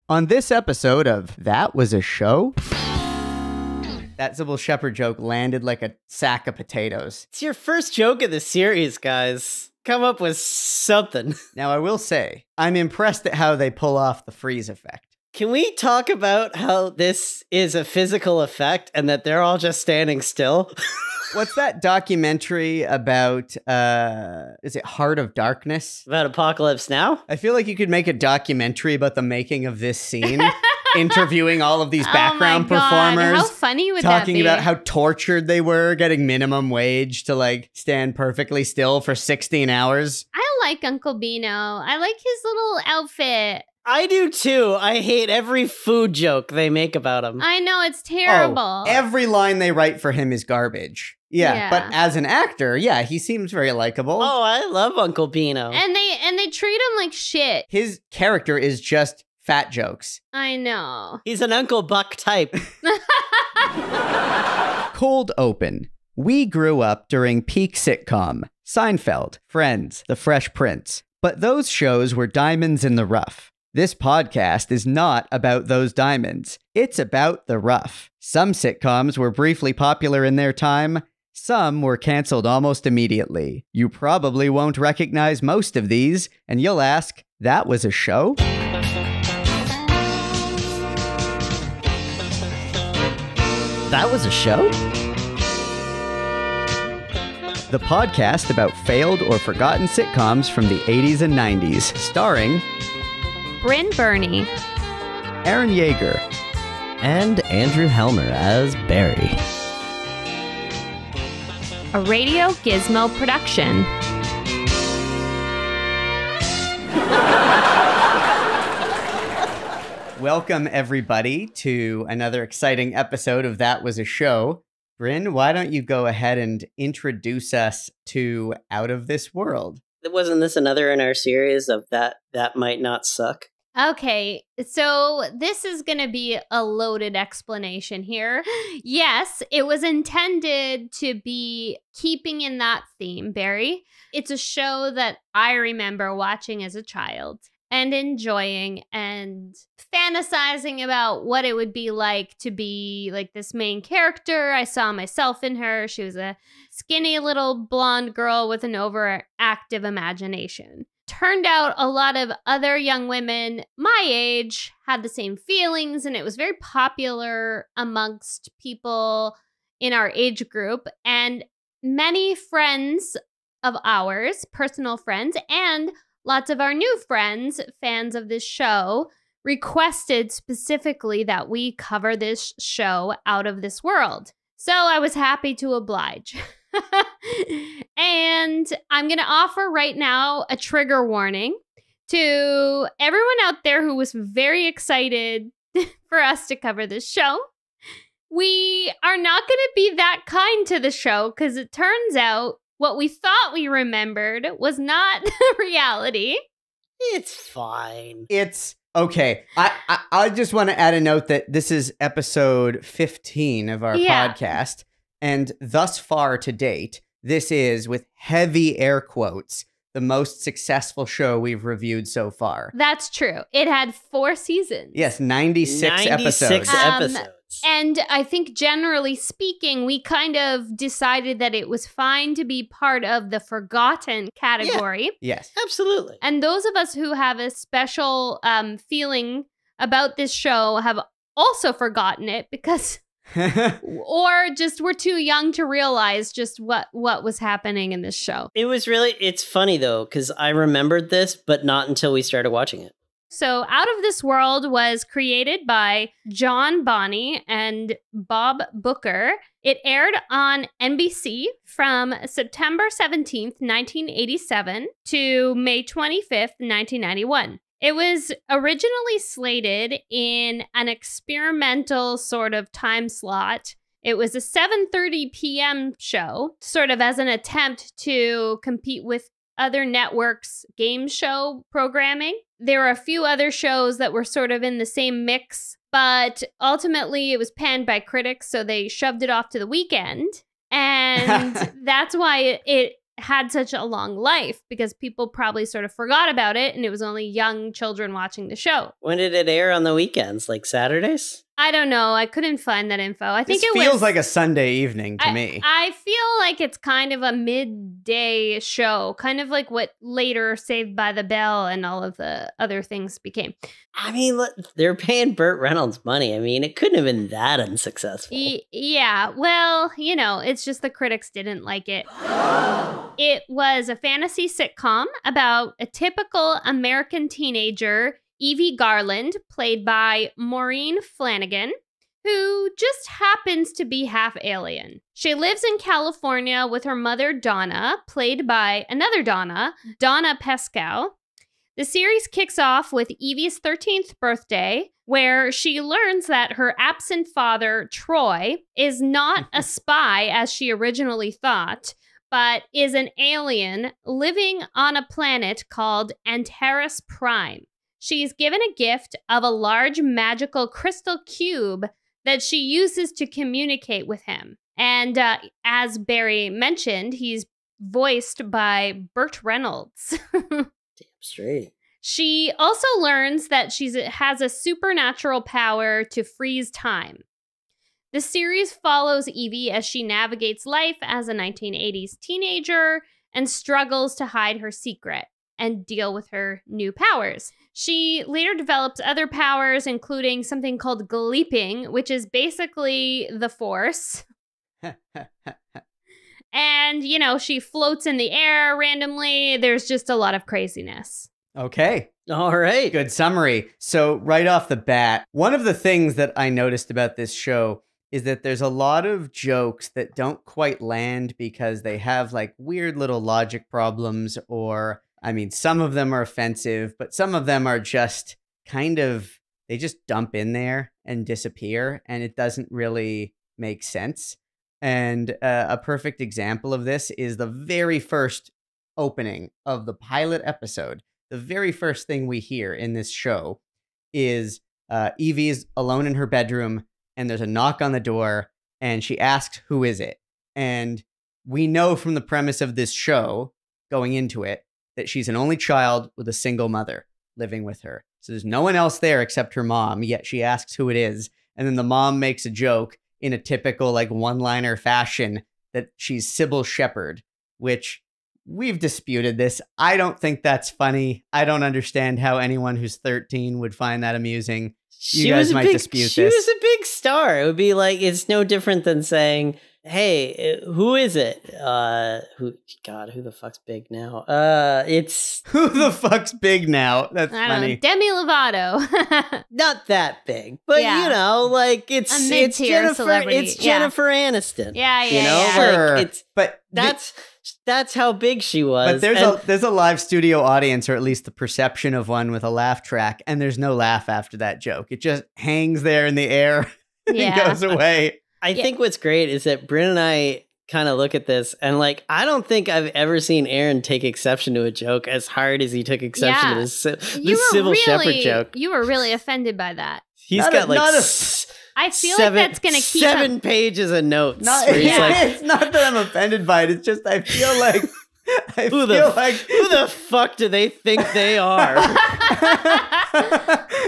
On this episode of That Was a Show, that Sybil Shepherd joke landed like a sack of potatoes. It's your first joke of the series, guys. Come up with something. Now, I will say, I'm impressed at how they pull off the freeze effect. Can we talk about how this is a physical effect and that they're all just standing still? What's that documentary about, is it Heart of Darkness? About Apocalypse Now? I feel like you could make a documentary about the making of this scene, interviewing all of these background performers. How funny would that be? Talking about how tortured they were, getting minimum wage to like stand perfectly still for 16 hours. I like Uncle Beano. I like his little outfit. I do too. I hate every food joke they make about him. I know, it's terrible. Oh, every line they write for him is garbage. Yeah, but as an actor, yeah, he seems very likable. Oh, I love Uncle Beano. And they treat him like shit. His character is just fat jokes. I know. He's an Uncle Buck type. Cold open. We grew up during peak sitcom, Seinfeld, Friends, The Fresh Prince. But those shows were diamonds in the rough. This podcast is not about those diamonds. It's about the rough. Some sitcoms were briefly popular in their time. Some were canceled almost immediately. You probably won't recognize most of these, and you'll ask, that was a show? That was a show? The podcast about failed or forgotten sitcoms from the 80s and 90s, starring Brynn Byrne, Aaron Yeger, and Andrew Helmer as Barry. A Radio Gizmo production. Welcome, everybody, to another exciting episode of That Was a Show. Brynn, why don't you go ahead and introduce us to Out of This World? Wasn't this another in our series of That Might Not Suck? Okay, so this is going to be a loaded explanation here. Yes, it was intended to be keeping in that theme, Barry. It's a show that I remember watching as a child and enjoying and fantasizing about what it would be like to be like this main character. I saw myself in her. She was a skinny little blonde girl with an overactive imagination. Turned out a lot of other young women my age had the same feelings, and it was very popular amongst people in our age group. And many friends of ours, personal friends, and lots of our new friends, fans of this show, requested specifically that we cover this show Out of This World. So I was happy to oblige. And I'm going to offer right now a trigger warning to everyone out there who was very excited for us to cover this show. We are not going to be that kind to the show because it turns out what we thought we remembered was not reality. It's fine. It's okay. I just want to add a note that this is episode 15 of our podcast. And thus far to date, this is, with heavy air quotes, the most successful show we've reviewed so far. That's true. It had 4 seasons. Yes, 96 episodes. And I think generally speaking, we kind of decided that it was fine to be part of the forgotten category. Yeah. Yes. Absolutely. And those of us who have a special feeling about this show have also forgotten it because... or just we're too young to realize just what was happening in this show. It's funny though, because I remembered this, but not until we started watching it. So Out of This World was created by John Bonney and Bob Booker. It aired on NBC from September 17th, 1987 to May 25th, 1991. It was originally slated in an experimental sort of time slot. It was a 7:30 p.m. show, sort of as an attempt to compete with other networks' game show programming. There were a few other shows that were sort of in the same mix, but ultimately it was panned by critics, so they shoved it off to the weekend. And that's why it had such a long life because people probably sort of forgot about it and it was only young children watching the show. When did it air on the weekends? Like Saturdays? I don't know. I couldn't find that info. I think This it feels was like a Sunday evening to me. I feel like it's kind of a midday show, kind of like what later Saved by the Bell and all of the other things became. I mean, look, they're paying Burt Reynolds money. I mean, it couldn't have been that unsuccessful. Yeah, well, you know, it's just the critics didn't like it. It was a fantasy sitcom about a typical American teenager, Evie Garland, played by Maureen Flanagan, who just happens to be half alien. She lives in California with her mother, Donna, played by another Donna, Donna Pescow. The series kicks off with Evie's 13th birthday, where she learns that her absent father, Troy, is not a spy as she originally thought, but is an alien living on a planet called Antares Prime. She's given a gift of a large magical crystal cube that she uses to communicate with him. And as Barry mentioned, he's voiced by Burt Reynolds. Damn straight. She also learns that she has a supernatural power to freeze time. The series follows Evie as she navigates life as a 1980s teenager and struggles to hide her secret and deal with her new powers. She later develops other powers, including something called gleeping, which is basically the Force. And, you know, she floats in the air randomly. There's just a lot of craziness. Okay. All right. Good summary. So right off the bat, one of the things that I noticed about this show is that there's a lot of jokes that don't quite land because they have like weird little logic problems, or, I mean, some of them are offensive, but some of them are just kind of, they just dump in there and disappear, and it doesn't really make sense. And a perfect example of this is the very first opening of the pilot episode. The very first thing we hear in this show is Evie's alone in her bedroom, and there's a knock on the door, and she asks, "Who is it?" And we know from the premise of this show, going into it, that she's an only child with a single mother living with her. So there's no one else there except her mom, yet she asks who it is. And then the mom makes a joke in a typical like one-liner fashion that she's Sybil Shepherd, which we've disputed this. I don't think that's funny. I don't understand how anyone who's 13 would find that amusing. You guys might dispute this. She was a big star. It would be like, it's no different than saying, hey, who is it? Who the fuck's big now? It's... Who the fuck's big now? That's funny. Demi Lovato. Not that big, but you know, like it's Jennifer, celebrity. It's Jennifer Aniston. Yeah, you know, sure. like it's, but that's how big she was. But there's a live studio audience, or at least the perception of one, with a laugh track, and there's no laugh after that joke. It just hangs there in the air and goes away. I think what's great is that Brynn and I kind of look at this, and like, I don't think I've ever seen Aaron take exception to a joke as hard as he took exception to this Sybil Shepherd joke. You were really offended by that. He's got I feel like that's going to keep 7 pages of notes. It's not that I'm offended by it. It's just I feel like who the fuck do they think they are?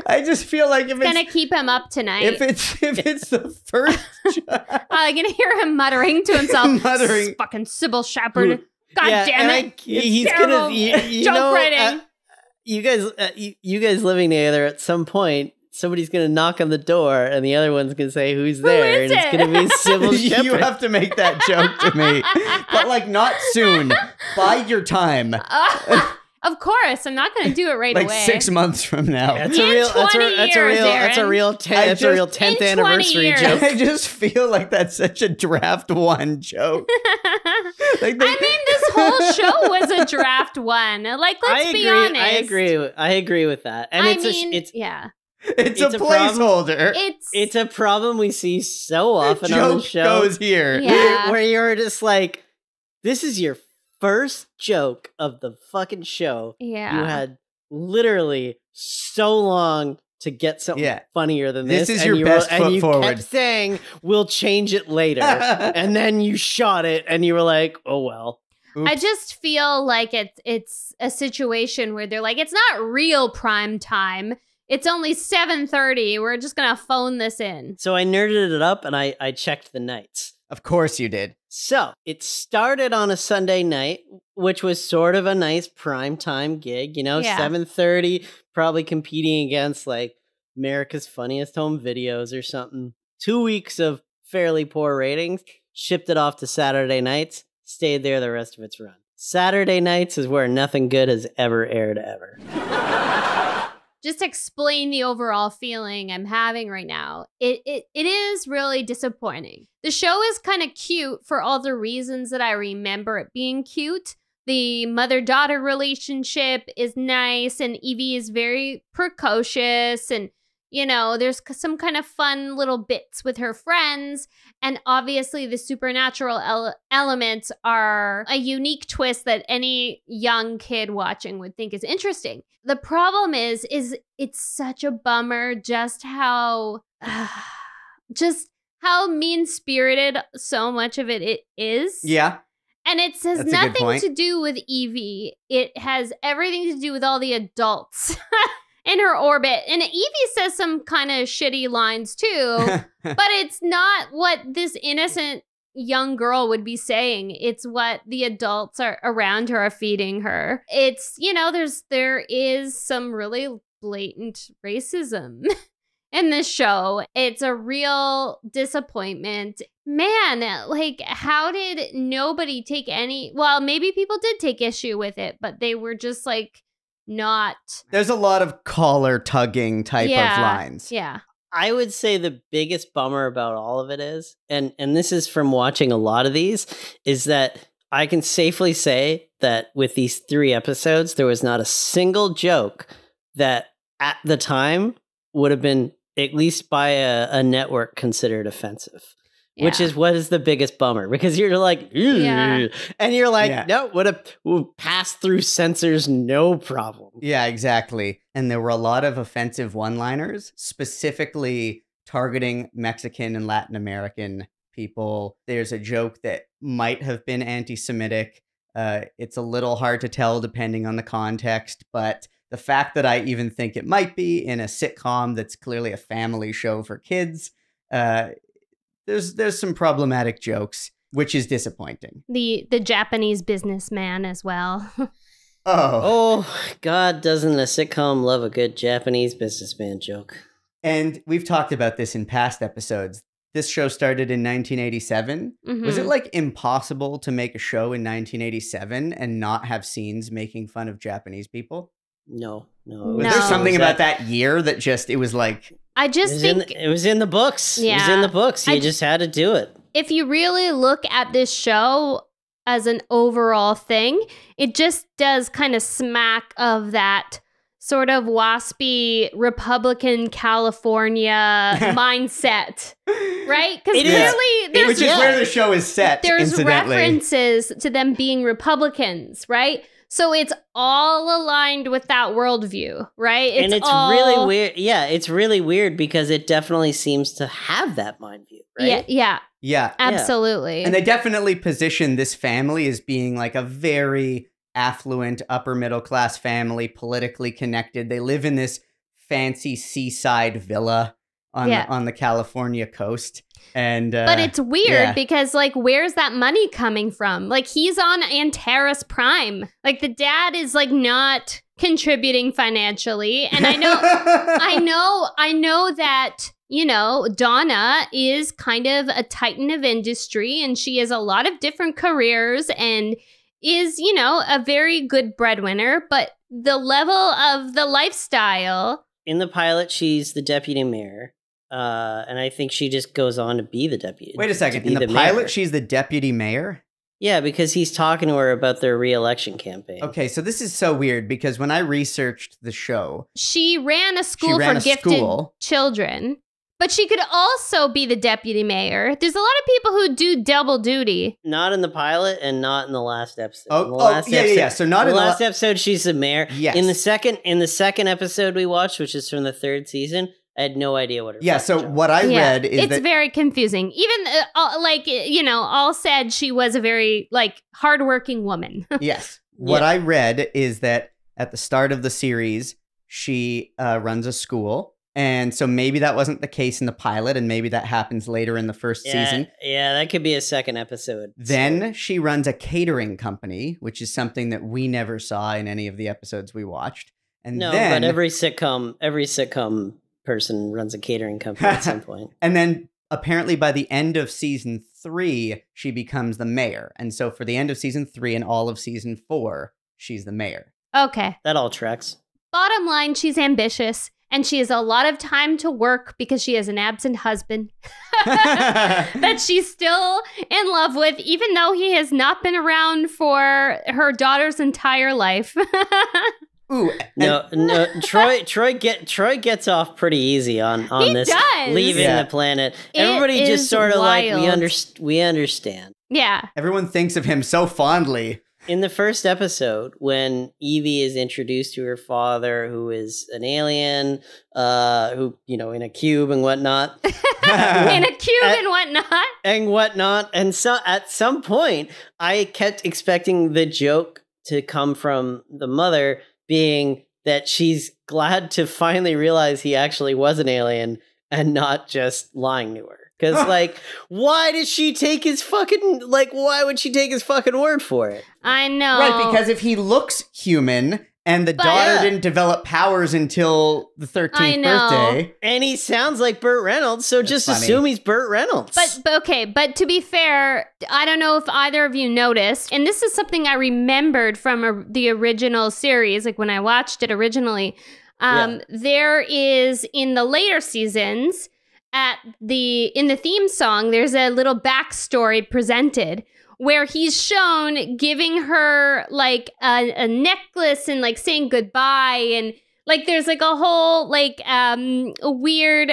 I just feel like if it's gonna keep him up tonight. If it's the first, I'm gonna hear him muttering to himself. Fucking Sybil Shepherd. God damn it! He's terrible. Joke writing. You guys living together, at some point, somebody's gonna knock on the door, and the other one's gonna say, "Who's there?" And it's gonna be Sybil Shepherd. You have to make that joke to me, but like not soon. Bide your time. Of course, I'm not going to do it right away. Like 6 months from now. That's a real 10th anniversary joke. I just feel like that's such a draft one joke. I mean, this whole show was a draft one. Like, let's be honest. I agree with that. And It's a placeholder. It's a problem we see so often on the show. Goes here. Yeah. Where you're just like, this is your first joke of the fucking show. Yeah. You had literally so long to get something funnier than this. This is your best foot forward. And you kept saying, we'll change it later. And then you shot it and you were like, oh, well. I just feel like it's a situation where they're like, it's not real prime time. It's only 7:30. We're just going to phone this in. So I nerded it up and I checked the nights. Of course you did. So it started on a Sunday night, which was sort of a nice prime time gig, 7:30, probably competing against like America's Funniest Home Videos or something. 2 weeks of fairly poor ratings, shipped it off to Saturday nights, stayed there the rest of its run. Saturday nights is where nothing good has ever aired ever. Just explain the overall feeling I'm having right now. It is really disappointing. The show is kind of cute for all the reasons that I remember it being cute. The mother-daughter relationship is nice, and Evie is very precocious, and there's some kind of fun little bits with her friends. And obviously the supernatural elements are a unique twist that any young kid watching would think is interesting. The problem is it's such a bummer just how mean-spirited so much of it is. Yeah. And it has nothing to do with Evie. It has everything to do with all the adults in her orbit. And Evie says some kind of shitty lines too, but it's not what this innocent young girl would be saying. It's what the adults are around her are feeding her. It's, there is some really blatant racism in this show. It's a real disappointment. Man, like, how did nobody take well, maybe people did take issue with it, but they were just like, not. There's a lot of collar tugging type of lines. Yeah. I would say the biggest bummer about all of it is, and this is from watching a lot of these, is that I can safely say that with these 3 episodes, there was not a single joke that at the time would have been, at least by a network, considered offensive. Yeah. Which is what is the biggest bummer, because you're like, and you're like, no, we'll pass through censors, no problem. Yeah, exactly. And there were a lot of offensive one-liners, specifically targeting Mexican and Latin American people. There's a joke that might have been anti-Semitic. It's a little hard to tell depending on the context, but the fact that I even think it might be in a sitcom that's clearly a family show for kids, there's some problematic jokes, which is disappointing. The Japanese businessman as well. Oh, God, doesn't a sitcom love a good Japanese businessman joke? And we've talked about this in past episodes. This show started in 1987. Mm-hmm. Was it like impossible to make a show in 1987 and not have scenes making fun of Japanese people? No. Was there something about that year that just, it was like... I just think... it was in the books. Yeah. It was in the books. You just had to do it. If you really look at this show as an overall thing, it just does kind of smack of that sort of waspy Republican California mindset, right? Because clearly... Which is where the show is set, there's references to them being Republicans, right? So it's all aligned with that worldview, right? And it's really weird. Yeah, it's really weird because it definitely seems to have that mind view, right? Yeah, absolutely. And they definitely position this family as being like a very affluent, upper middle class family, politically connected. They live in this fancy seaside villa on the California coast. But it's weird because, like, where's that money coming from? Like, he's on Antares Prime. Like, the dad is like not contributing financially, and I know that Donna is kind of a titan of industry, and she has a lot of different careers and is a very good breadwinner. But the level of the lifestyle in the pilot, she's the deputy mayor. And I think she just goes on to be the deputy. Wait a second. In the pilot, mayor. She's the deputy mayor? Yeah, because he's talking to her about their re-election campaign. Okay, so this is so weird because when I researched the show... She ran a school for gifted children, but she could also be the deputy mayor. There's a lot of people who do double duty. Not in the pilot and not in the last episode. Yeah. So not in the last episode, she's the mayor. Yes. In the second episode we watched, which is from the 3rd season... I had no idea what her Yeah, fucking so job what I was. read is it's that very confusing. Even all said she was a very hardworking woman. yes. What I read is that at the start of the series, she runs a school. And so maybe that wasn't the case in the pilot, and maybe that happens later in the first season. Yeah, that could be a second episode. Then she runs a catering company, which is something that we never saw in any of the episodes we watched. And No, then, but every sitcom person runs a catering company at some point. And then apparently by the end of season 3, she becomes the mayor. And so for the end of season 3 and all of season 4, she's the mayor. Okay. That all tracks. Bottom line, she's ambitious. And she has a lot of time to work because she has an absent husband that she's still in love with, even though he has not been around for her daughter's entire life. Ooh, No. Troy gets off pretty easy on He this does. leaving Yeah. the planet. It Everybody just is sort of wild. we understand. Yeah. everyone thinks of him so fondly. In the first episode, when Evie is introduced to her father, who is an alien, who in a cube and whatnot, In a cube and whatnot. and so at some point, I kept expecting the joke to come from the mother, being that she's glad to finally realize he actually was an alien and not just lying to her. Because, why did she take his fucking, why would she take his fucking word for it? I know. Right, because if he looks human and the daughter didn't develop powers until the 13th I know. birthday. And he sounds like Burt Reynolds, so just funny. assume he's Burt Reynolds. But to be fair, I don't know if either of you noticed, and this is something I remembered from the original series, like when I watched it originally. There is, in the later seasons, in the theme song, there's a little backstory presented where he's shown giving her a necklace and saying goodbye, and there's a whole weird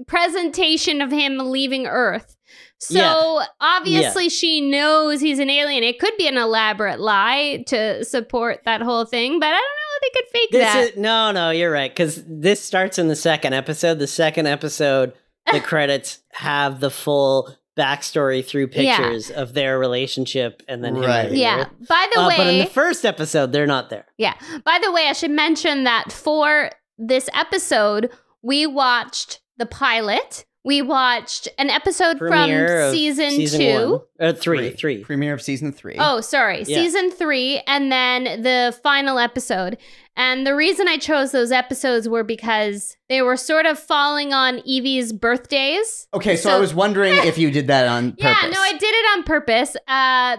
presentation of him leaving Earth. So obviously she knows he's an alien. It could be an elaborate lie to support that whole thing, but I don't know if they could fake that. No, you're right, because this starts in the second episode. The second episode, the credits have the full backstory through pictures of their relationship, and then him leaving Yeah. Earth. By the way, but in the first episode, they're not there. Yeah. By the way, I should mention that for this episode, we watched the pilot. We watched an episode Premiere from of season 2. 1. Three. Premiere of season 3. Oh, sorry. Yeah. Season 3, and then the final episode. And the reason I chose those episodes were because they were sort of falling on Evie's birthdays. Okay, so I was wondering if you did that on purpose. Yeah, no, I did it on purpose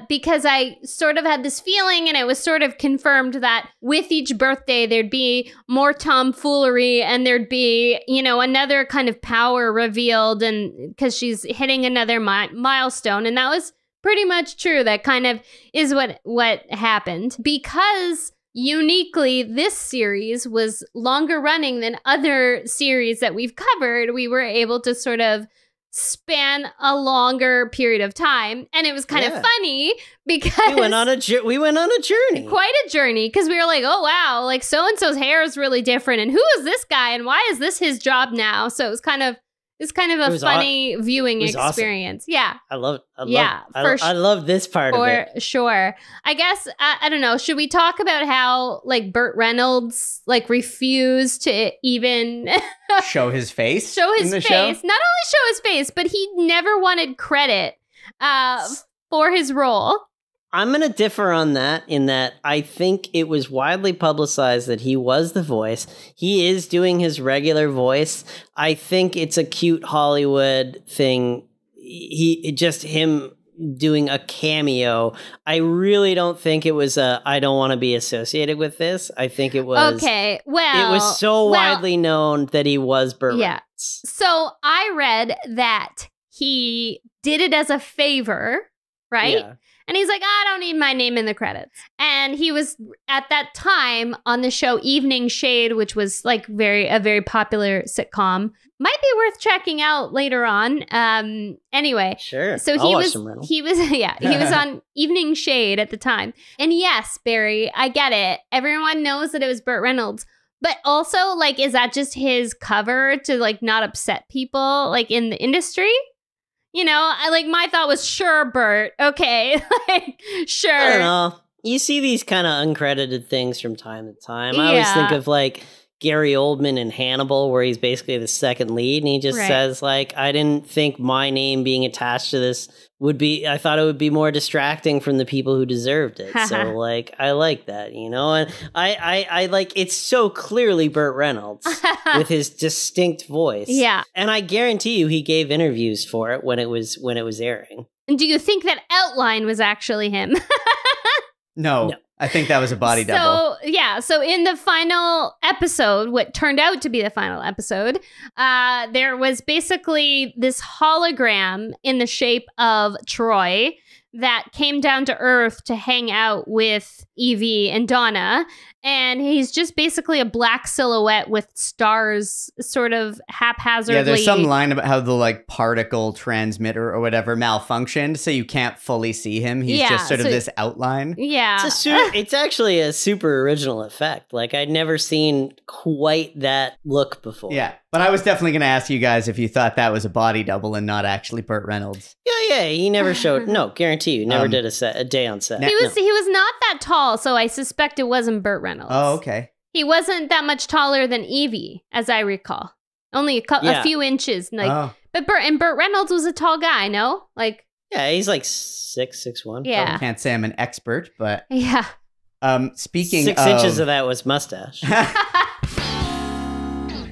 because I sort of had this feeling, and it was sort of confirmed that with each birthday, there'd be more tomfoolery, and there'd be, another kind of power revealed, and because she's hitting another milestone. And that was pretty much true. That kind of is what happened, because uniquely, this series was longer running than other series that we've covered. We were able to sort of span a longer period of time, and it was kind of funny because we went on a journey. Quite a journey, because we were like, oh wow, so-and-so's hair is really different, and who is this guy, and why is this his job now? So it was kind of a funny viewing experience. Awesome. Yeah. I love it. I love this part of it. For sure. I guess, I don't know, should we talk about how, Burt Reynolds, refused to even show his face? Show his in the face. show? Not only show his face, but he never wanted credit for his role. I'm going to differ on that, in that I think it was widely publicized that he was the voice. He is doing his regular voice. I think it's a cute Hollywood thing. Him doing a cameo. I really don't think it was I don't want to be associated with this. I think it was... Okay, well... It was so widely known that he was Burt Reynolds. So I read that he did it as a favor, right? Yeah. And he's like, I don't need my name in the credits. And he was at that time on the show Evening Shade, which was a very popular sitcom. Might be worth checking out later on. Anyway, sure. So he was on Evening Shade at the time. And yes, Barry, I get it. Everyone knows that it was Burt Reynolds. But also, like, is that just his cover to, like, not upset people, like, in the industry? You know, my thought was, sure, Burt, okay, like, sure. I don't know. You see these kind of uncredited things from time to time. I always think of, like, Gary Oldman in Hannibal, where he's basically the second lead, and he just says, like, I didn't think my name being attached to this I thought it would be more distracting from the people who deserved it. So, like, I like that, you know? And I like, it's so clearly Burt Reynolds with his distinct voice. Yeah. And I guarantee you he gave interviews for it when it was airing. And do you think that outline was actually him? No. I think that was a body double. So in the final episode, what turned out to be the final episode, there was basically this hologram in the shape of Troy that came down to Earth to hang out with Evie and Donna. And he's just basically a black silhouette with stars sort of haphazardly. Yeah, there's some line about how the like particle transmitter or whatever malfunctioned, so you can't fully see him. He's just sort of this outline. Yeah. It's actually a super original effect. Like, I'd never seen quite that look before. Yeah, but I was definitely going to ask you guys if you thought that was a body double and not actually Burt Reynolds. Yeah, he never showed. No, guarantee you, never did a day on set. He was not that tall, so I suspect it wasn't Burt Reynolds. Oh, okay. He wasn't that much taller than Evie, as I recall. Only a few inches. Like, but Burt Reynolds was a tall guy, no? Like, yeah, he's like 6'1". Yeah, I can't say I'm an expert, but yeah. Speaking 6 inches of that was mustache.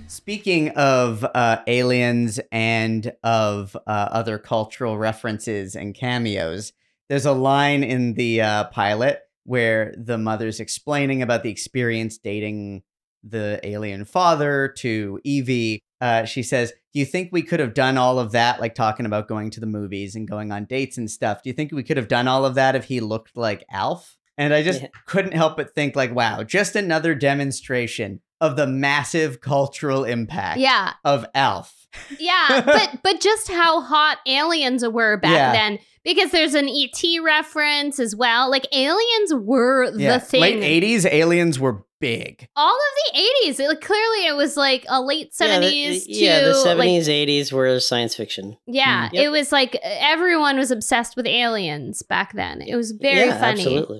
Speaking of aliens and of other cultural references and cameos, there's a line in the pilot where the mother's explaining about the experience dating the alien father to Evie. She says, do you think we could have done all of that, like talking about going to the movies and going on dates and stuff? Do you think we could have done all of that if he looked like Alf? And I just couldn't help but think, like, wow, just another demonstration of the massive cultural impact of Alf. Yeah, but just how hot aliens were back then. Because there's an E.T. reference as well. Like, aliens were the thing. Late 80s, aliens were big. All of the 80s. Clearly, it was like a late 70s the 70s, 80s were science fiction. Yeah, it was like everyone was obsessed with aliens back then. It was very funny. Absolutely.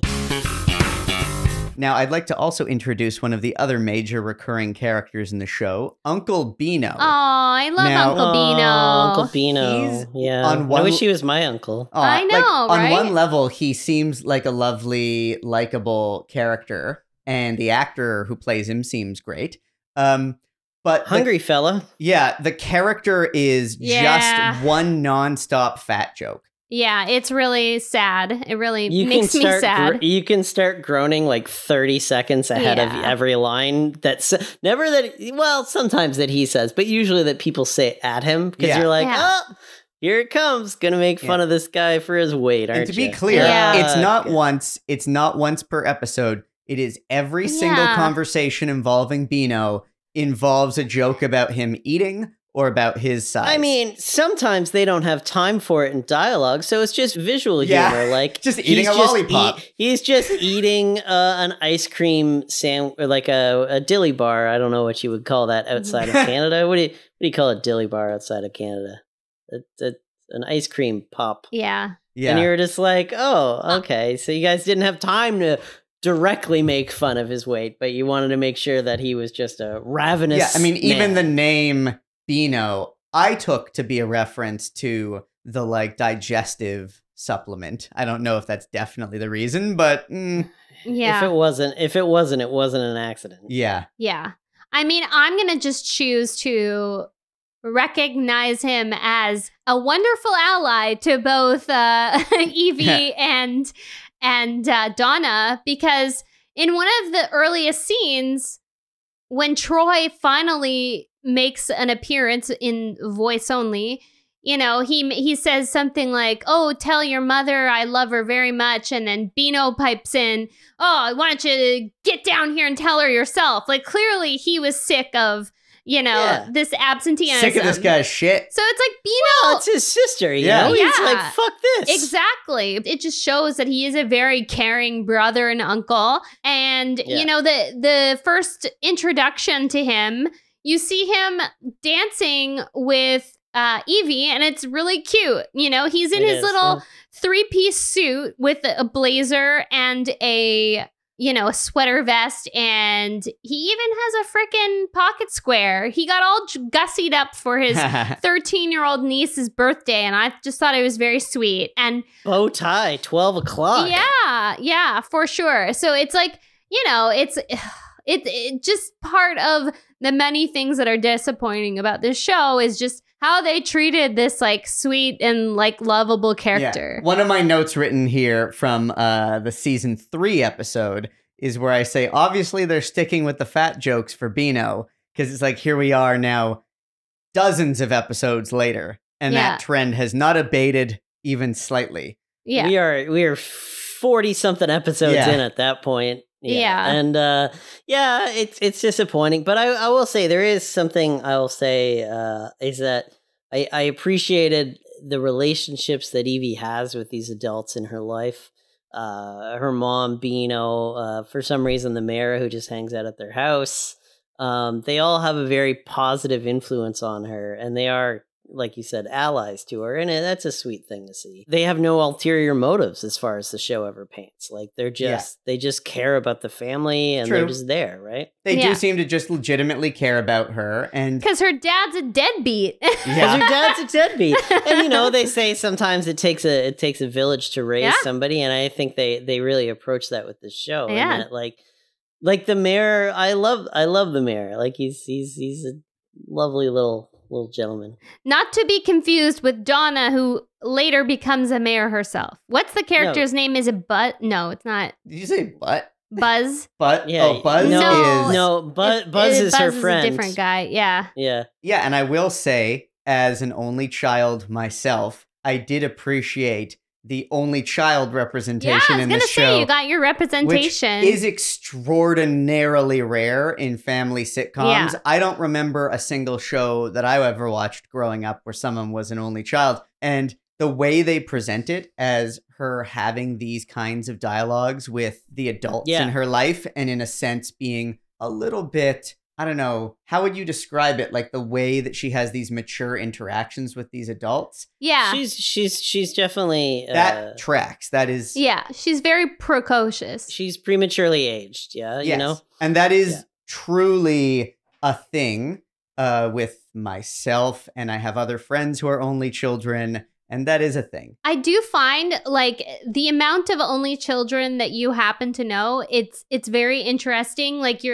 Now, I'd like to also introduce one of the other major recurring characters in the show, Uncle Beano. Oh, I love Uncle Beano. Uncle Beano. I wish he was my uncle. I know, right? On one level, he seems like a lovely, likable character, and the actor who plays him seems great. But hungry fella. Yeah, the character is just one nonstop fat joke. Yeah, it's really sad. It really makes me sad. You can start groaning like 30 seconds ahead of every line. Sometimes that he says, but usually that people say at him, because you're like, oh, here it comes. Gonna make fun of this guy for his weight, aren't you? And to be clear, it's not once per episode. It is every single conversation involving Beano involves a joke about him eating or about his size. I mean, sometimes they don't have time for it in dialogue, so it's just visual humor. Like, just eating a lollipop. He's just eating an ice cream sandwich, or like a dilly bar. I don't know what you would call that outside of Canada. What do you call a dilly bar outside of Canada? An ice cream pop. Yeah. And you're just like, oh, okay. So you guys didn't have time to directly make fun of his weight, but you wanted to make sure that he was just a ravenous Yeah, I mean, even man. the name Beano, I took to be a reference to the like digestive supplement. I don't know if that's definitely the reason, but yeah. If it wasn't, it wasn't an accident. Yeah. Yeah. I mean, I'm going to just choose to recognize him as a wonderful ally to both Evie and Donna, because in one of the earliest scenes, when Troy finally makes an appearance in voice only, you know, he says something like, oh, tell your mother I love her very much. And then Beano pipes in, oh, why don't you get down here and tell her yourself? Like, clearly he was sick of this absenteeism. Sick of this guy's shit. So it's like, Well, it's his sister, you know? He's Yeah. like, fuck this. Exactly. It just shows that he is a very caring brother and uncle. And, the first introduction to him, you see him dancing with Evie, and it's really cute. He's in his little 3-piece suit with a blazer and a sweater vest, and he even has a freaking pocket square. He got all gussied up for his 13-year-old niece's birthday, and I just thought it was very sweet. And bow tie, 12 o'clock. Yeah, for sure. So it's like, it's just part of the many things that are disappointing about this show is just how they treated this like sweet and like lovable character. Yeah. One of my notes written here from the season 3 episode is where I say, obviously they're sticking with the fat jokes for Beano, because it's like, here we are now dozens of episodes later, and that trend has not abated even slightly. Yeah. We are 40 something episodes in at that point. Yeah. And it's disappointing. But I will say there is something I will say is that I appreciated the relationships that Evie has with these adults in her life. Her mom, Beano, for some reason, the mayor who just hangs out at their house. They all have a very positive influence on her, and they are, like you said, allies to her, and that's a sweet thing to see. They have no ulterior motives as far as the show ever paints. Like they just care about the family, and they're just there, right? They do seem to just legitimately care about her, and because her dad's a deadbeat. Because her dad's a deadbeat, and they say sometimes it takes a village to raise somebody, and I think they really approach that with this show. Yeah, and like the mayor, I love the mayor. Like he's a lovely little gentleman. Not to be confused with Donna, who later becomes a mayor herself. What's the character's name? Is it Butt? No, it's not. Did you say Butt? Buzz? But Buzz is... No, Buzz is her friend. Is a different guy, yeah. Yeah, and I will say, as an only child myself, I did appreciate the only child representation in this show. Say, you got your representation. Which is extraordinarily rare in family sitcoms. Yeah. I don't remember a single show that I ever watched growing up where someone was an only child. And the way they present it as her having these kinds of dialogues with the adults in her life, and in a sense being a little bit, I don't know, how would you describe it? Like the way that she has these mature interactions with these adults. Yeah. She's definitely... that tracks. That is... Yeah, she's very precocious. She's prematurely aged, you know? And that is truly a thing with myself, and I have other friends who are only children, and that is a thing. I do find like the amount of only children that you happen to know, it's very interesting. Like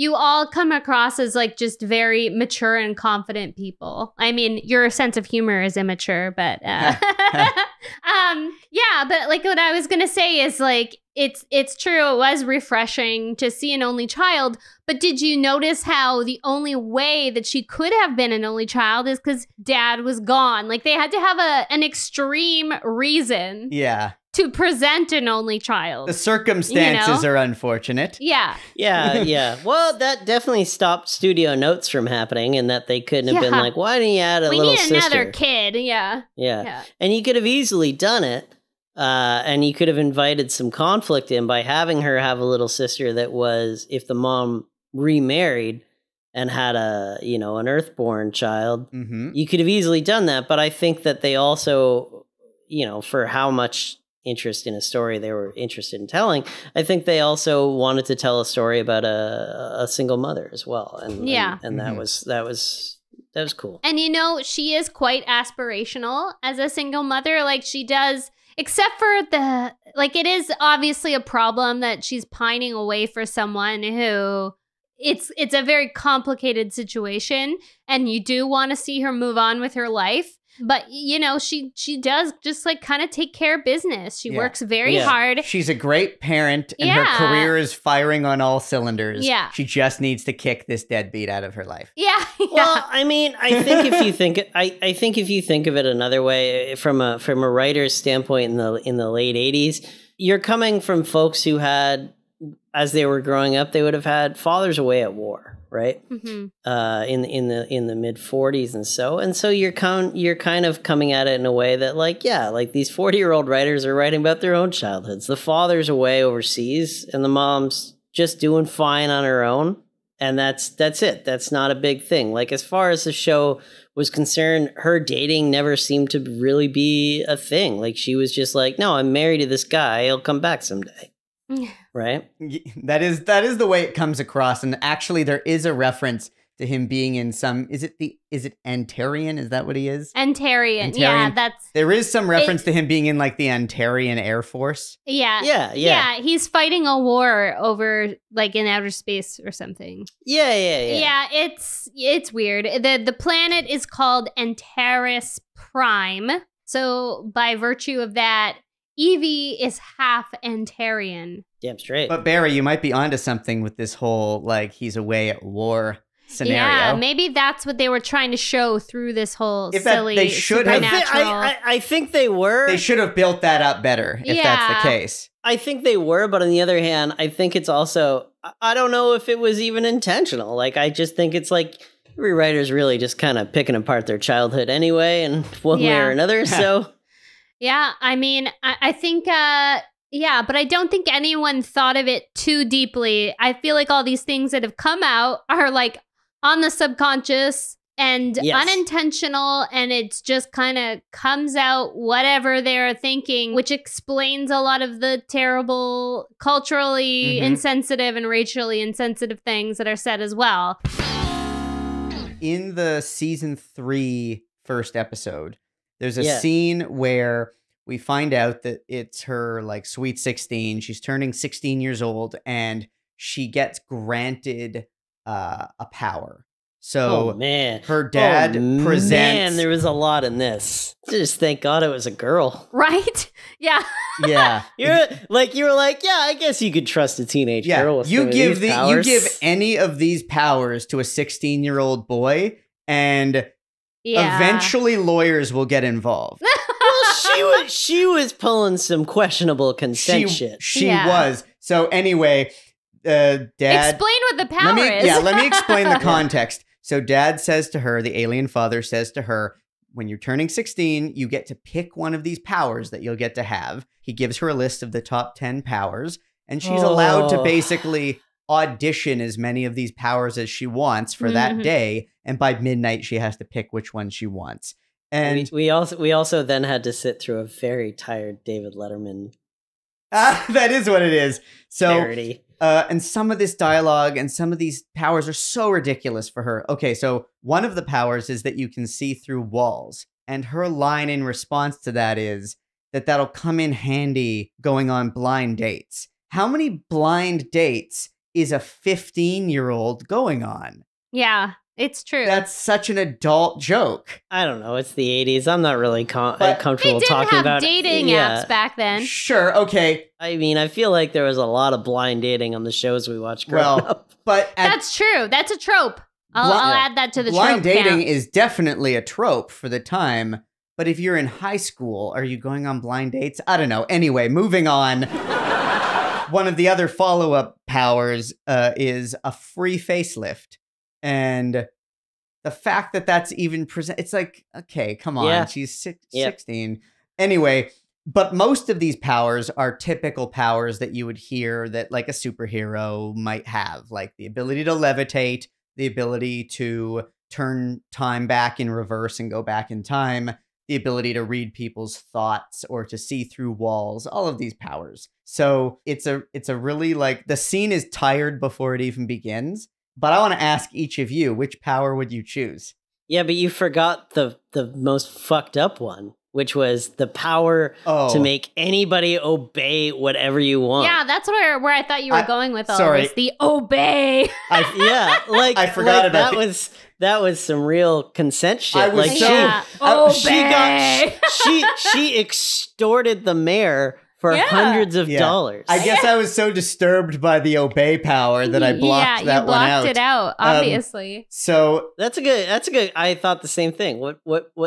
you all come across as like just very mature and confident people. I mean, your sense of humor is immature, but but like what I was going to say is like, it's true. It was refreshing to see an only child, but did you notice how the only way that she could have been an only child is because dad was gone? Like they had to have an extreme reason. Yeah. To present an only child. The circumstances are unfortunate. Yeah. Yeah. Well, that definitely stopped studio notes from happening, and that they couldn't have been like, why didn't you add a little sister? We need another kid. Yeah. And you could have easily done it, and you could have invited some conflict in by having her have a little sister that was, if the mom remarried and had an earthborn child, you could have easily done that. But I think that they also, for how much interest in a story they were interested in telling, I think they also wanted to tell a story about a single mother as well, and that was cool. And she is quite aspirational as a single mother. Like she does, except for it is obviously a problem that she's pining away for someone who it's a very complicated situation, and you do want to see her move on with her life. But, she does just like kind of take care of business. She works very hard. She's a great parent, and her career is firing on all cylinders. Yeah. She just needs to kick this deadbeat out of her life. Yeah. Well, I mean, I think if you think of it another way, from a writer's standpoint in the late 80s, you're coming from folks who had as they were growing up, they would have had fathers away at war, right? Mm-hmm. In the mid 40s and so you're kind of coming at it in a way that like these 40-year-old writers are writing about their own childhoods. The father's away overseas and the mom's just doing fine on her own, and that's it. That's not a big thing. Like, as far as the show was concerned, her dating never seemed to really be a thing. Like, she was just like, no, I'm married to this guy, he'll come back someday. Right? That is the way it comes across. And actually, there is a reference to him being in some. Is it Antarian? Is that what he is? Antarian. Yeah, there is some reference to him being in like the Antarian Air Force. Yeah. He's fighting a war over like in outer space or something. Yeah. It's weird. The planet is called Antares Prime. So by virtue of that, Evie is half Antarian. Damn straight. But Barry, you might be onto something with this whole like he's away at war scenario. Yeah, maybe that's what they were trying to show through this whole silly they should have. I think they were. They should have built that up better if that's the case. I think they were, but on the other hand, I think it's also, I don't know if it was even intentional. Like, I just think it's like every writer's really just kind of picking apart their childhood anyway, in one way or another. So, yeah, I mean, I think, but I don't think anyone thought of it too deeply. I feel like all these things that have come out are like on the subconscious and unintentional, and it's just kind of comes out whatever they're thinking, which explains a lot of the terrible culturally insensitive and racially insensitive things that are said as well. In the season 3 first episode, there's a scene where we find out that it's her like sweet 16. She's turning 16 years old and she gets granted a power. So her dad presents... Man, there was a lot in this. Just thank God it was a girl. Right? Yeah. Yeah. You were like, yeah, I guess you could trust a teenage girl with you give any of these powers to a 16-year-old boy and eventually lawyers will get involved. Well, she was pulling some questionable consent shit. She was. So anyway, dad... Explain what the power is. Yeah, let me explain the context. So dad says to her, the alien father says to her, when you're turning 16, you get to pick one of these powers that you'll get to have. He gives her a list of the top 10 powers, and she's allowed to basically audition as many of these powers as she wants for that day. And by midnight, she has to pick which one she wants. And we also then had to sit through a very tired David Letterman. That is what it is. So, parody. And some of this dialogue and some of these powers are so ridiculous for her. Okay, so one of the powers is that you can see through walls. And her line in response to that is that that'll come in handy going on blind dates. How many blind dates is a 15-year-old going on? Yeah, it's true. That's such an adult joke. I don't know. It's the 80s. I'm not really comfortable talking about dating apps back then. Sure, okay. I mean, I feel like there was a lot of blind dating on the shows we watched growing up. But that's true. That's a trope. I'll add that to the trope Blind dating count. is definitely a trope for the time. But if you're in high school, are you going on blind dates? I don't know. Anyway, moving on. One of the other follow-up powers is a free facelift. And the fact that that's even present, it's like, okay, come on. She's 16. Anyway, but most of these powers are typical powers that you would hear that like a superhero might have, like the ability to levitate, the ability to turn time back in reverse and go back in time, the ability to read people's thoughts or to see through walls, all of these powers. So it's a really like, the scene is tired before it even begins. But I want to ask each of you, which power would you choose? Yeah, but you forgot the most fucked up one, which was the power to make anybody obey whatever you want. Yeah, that's where I thought you were going with all this. The obey. I forgot about that. That was some real consent shit. I was obey. She extorted the mayor for hundreds of dollars. I guess I was so disturbed by the obey power that I blocked that one out. Yeah, you blocked it out, obviously. So that's a good. I thought the same thing. What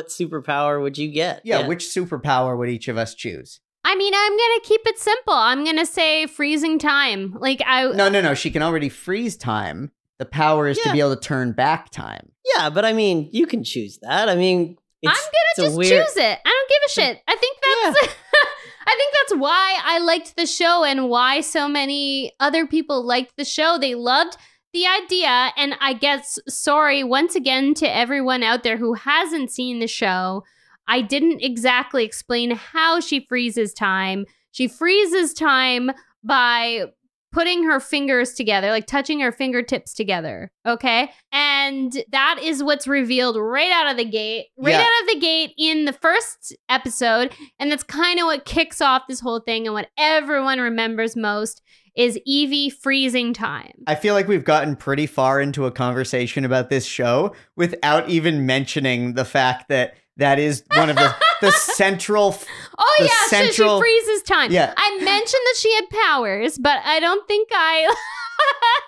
superpower would you get? Yeah, which superpower would each of us choose? I mean, I'm going to keep it simple. I'm going to say freezing time. No. She can already freeze time. The power is to be able to turn back time. Yeah, but I mean, you can choose that. I mean, I'm gonna just choose it. I don't give a shit. I think that's I think that's why I liked the show and why so many other people liked the show. They loved the idea, and I guess sorry once again to everyone out there who hasn't seen the show. I didn't exactly explain how she freezes time. She freezes time by putting her fingers together, like touching her fingertips together, okay? And that is what's revealed right out of the gate, in the first episode. And that's kind of what kicks off this whole thing. And what everyone remembers most is Evie freezing time. I feel like we've gotten pretty far into a conversation about this show without even mentioning the fact that that is one of the central... she freezes time. Yeah. I mentioned that she had powers, but I don't think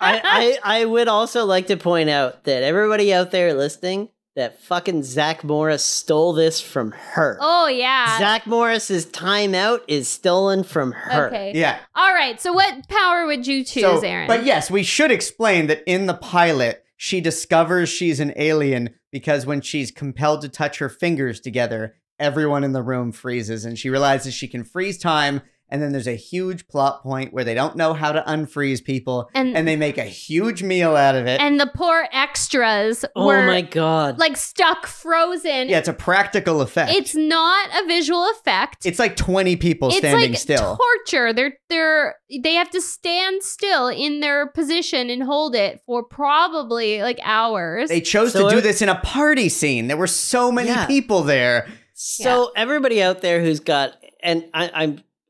I would also like to point out that everybody out there listening, that fucking Zach Morris stole this from her. Oh, yeah. Zach Morris's timeout is stolen from her. Okay. Yeah. All right. So what power would you choose, Aaron? But yes, we should explain that in the pilot, she discovers she's an alien because when she's compelled to touch her fingers together, everyone in the room freezes, and she realizes she can freeze time. And then there's a huge plot point where they don't know how to unfreeze people, and they make a huge meal out of it. And the poor extras were, oh my God, like stuck frozen. Yeah, it's a practical effect. It's not a visual effect. It's like 20 people standing still. Torture. They have to stand still in their position and hold it for probably like hours. They chose to do this in a party scene. There were so many people there. So everybody out there who's got, and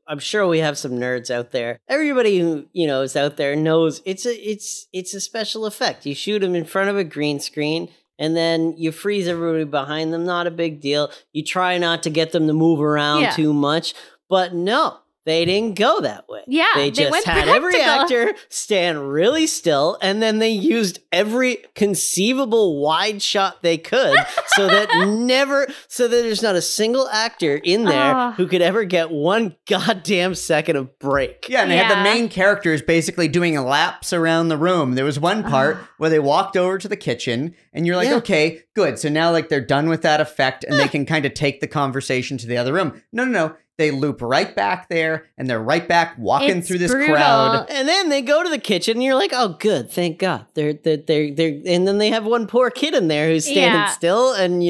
I'm sure we have some nerds out there. Everybody who, is out there knows it's a special effect. You shoot them in front of a green screen and then you freeze everybody behind them. Not a big deal. You try not to get them to move around too much, but no. They didn't go that way. Yeah, they just had every actor stand really still, and then they used every conceivable wide shot they could, so that there's not a single actor in there who could ever get one goddamn second of break. Yeah, and they had the main characters basically doing laps around the room. There was one part where they walked over to the kitchen, and you're like, okay, good. So now like they're done with that effect, and they can kind of take the conversation to the other room. No. They loop right back there, and they're right back walking through this crowd. And then they go to the kitchen, and you're like, "Oh, good, thank God." They're, and then they have one poor kid in there who's standing still, and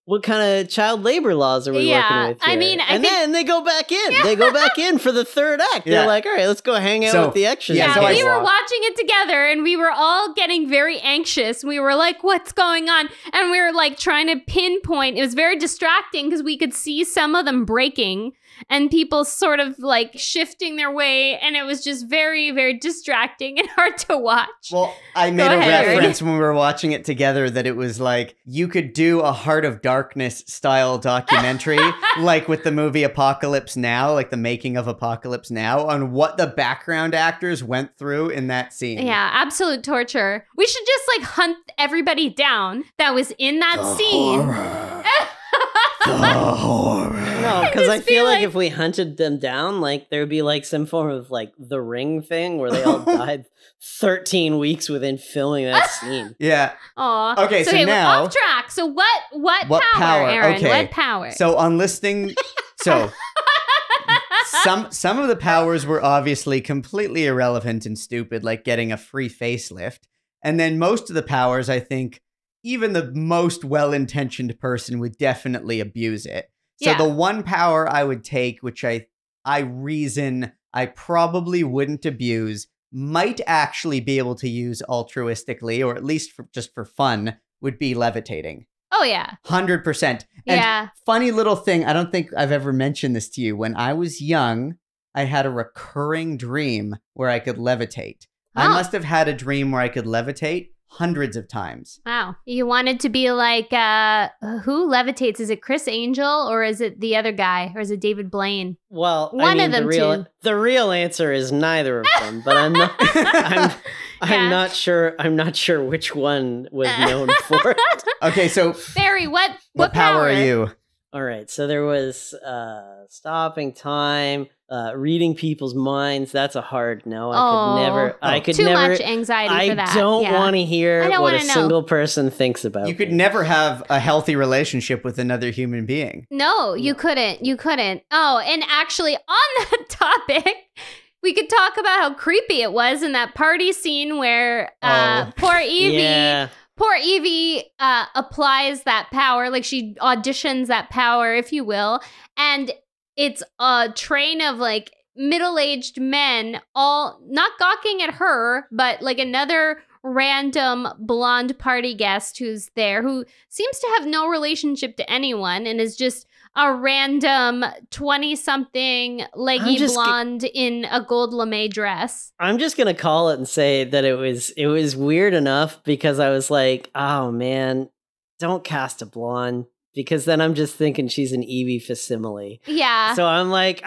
what kind of child labor laws are we working with here? I mean, then they go back in. They go back in for the third act. They're like, all right, let's go hang out with the extras. Yeah, we were watching it together, and we were all getting very anxious. We were like, what's going on? And we were like trying to pinpoint. It was very distracting because we could see some of them breaking and people sort of like shifting their way. And it was just very, very distracting and hard to watch. Well, I made a reference when we were watching it together that it was like you could do a Heart of Darkness style documentary, like with the movie Apocalypse Now, like the making of Apocalypse Now, on what the background actors went through in that scene. Yeah, absolute torture. We should just like hunt everybody down that was in that scene. No, because I feel like if we hunted them down, like there would be like some form of like The Ring thing where they all died 13 weeks within filming that scene. Yeah. Aw. Okay, so we're now off track. So what power, Aaron? Okay. What power? So on listing, some of the powers were obviously completely irrelevant and stupid, like getting a free facelift, and then most of the powers, I think, even the most well-intentioned person would definitely abuse it. So the one power I would take, which I reason I probably wouldn't abuse, might actually be able to use altruistically, or at least just for fun, would be levitating. Oh, yeah. 100%. And funny little thing, I don't think I've ever mentioned this to you. When I was young, I had a recurring dream where I could levitate. I must have had a dream where I could levitate hundreds of times. Wow. You wanted to be like, who levitates? Is it Chris Angel or is it the other guy? Or is it David Blaine? Well, one of them two. The real answer is neither of them, but I'm not I'm not sure which one was known for it. Okay, so Barry, what power are you? All right, so there was stopping time, reading people's minds. That's a hard no. I could too never. much anxiety for that. I don't want to hear what a single person thinks about. You could me. never have a healthy relationship with another human being. No, you couldn't. You couldn't. Oh, and actually, on that topic, we could talk about how creepy it was in that party scene where poor Evie. Yeah. Poor Evie applies that power, like she auditions that power, if you will, and it's a train of like middle-aged men all not gawking at her, but like another random blonde party guest who's there who seems to have no relationship to anyone and is just a random 20-something leggy blonde in a gold lame dress. I'm just going to call it and say that it was weird enough because I was like, oh man, don't cast a blonde because then I'm just thinking she's an Evie facsimile. Yeah. So I'm like,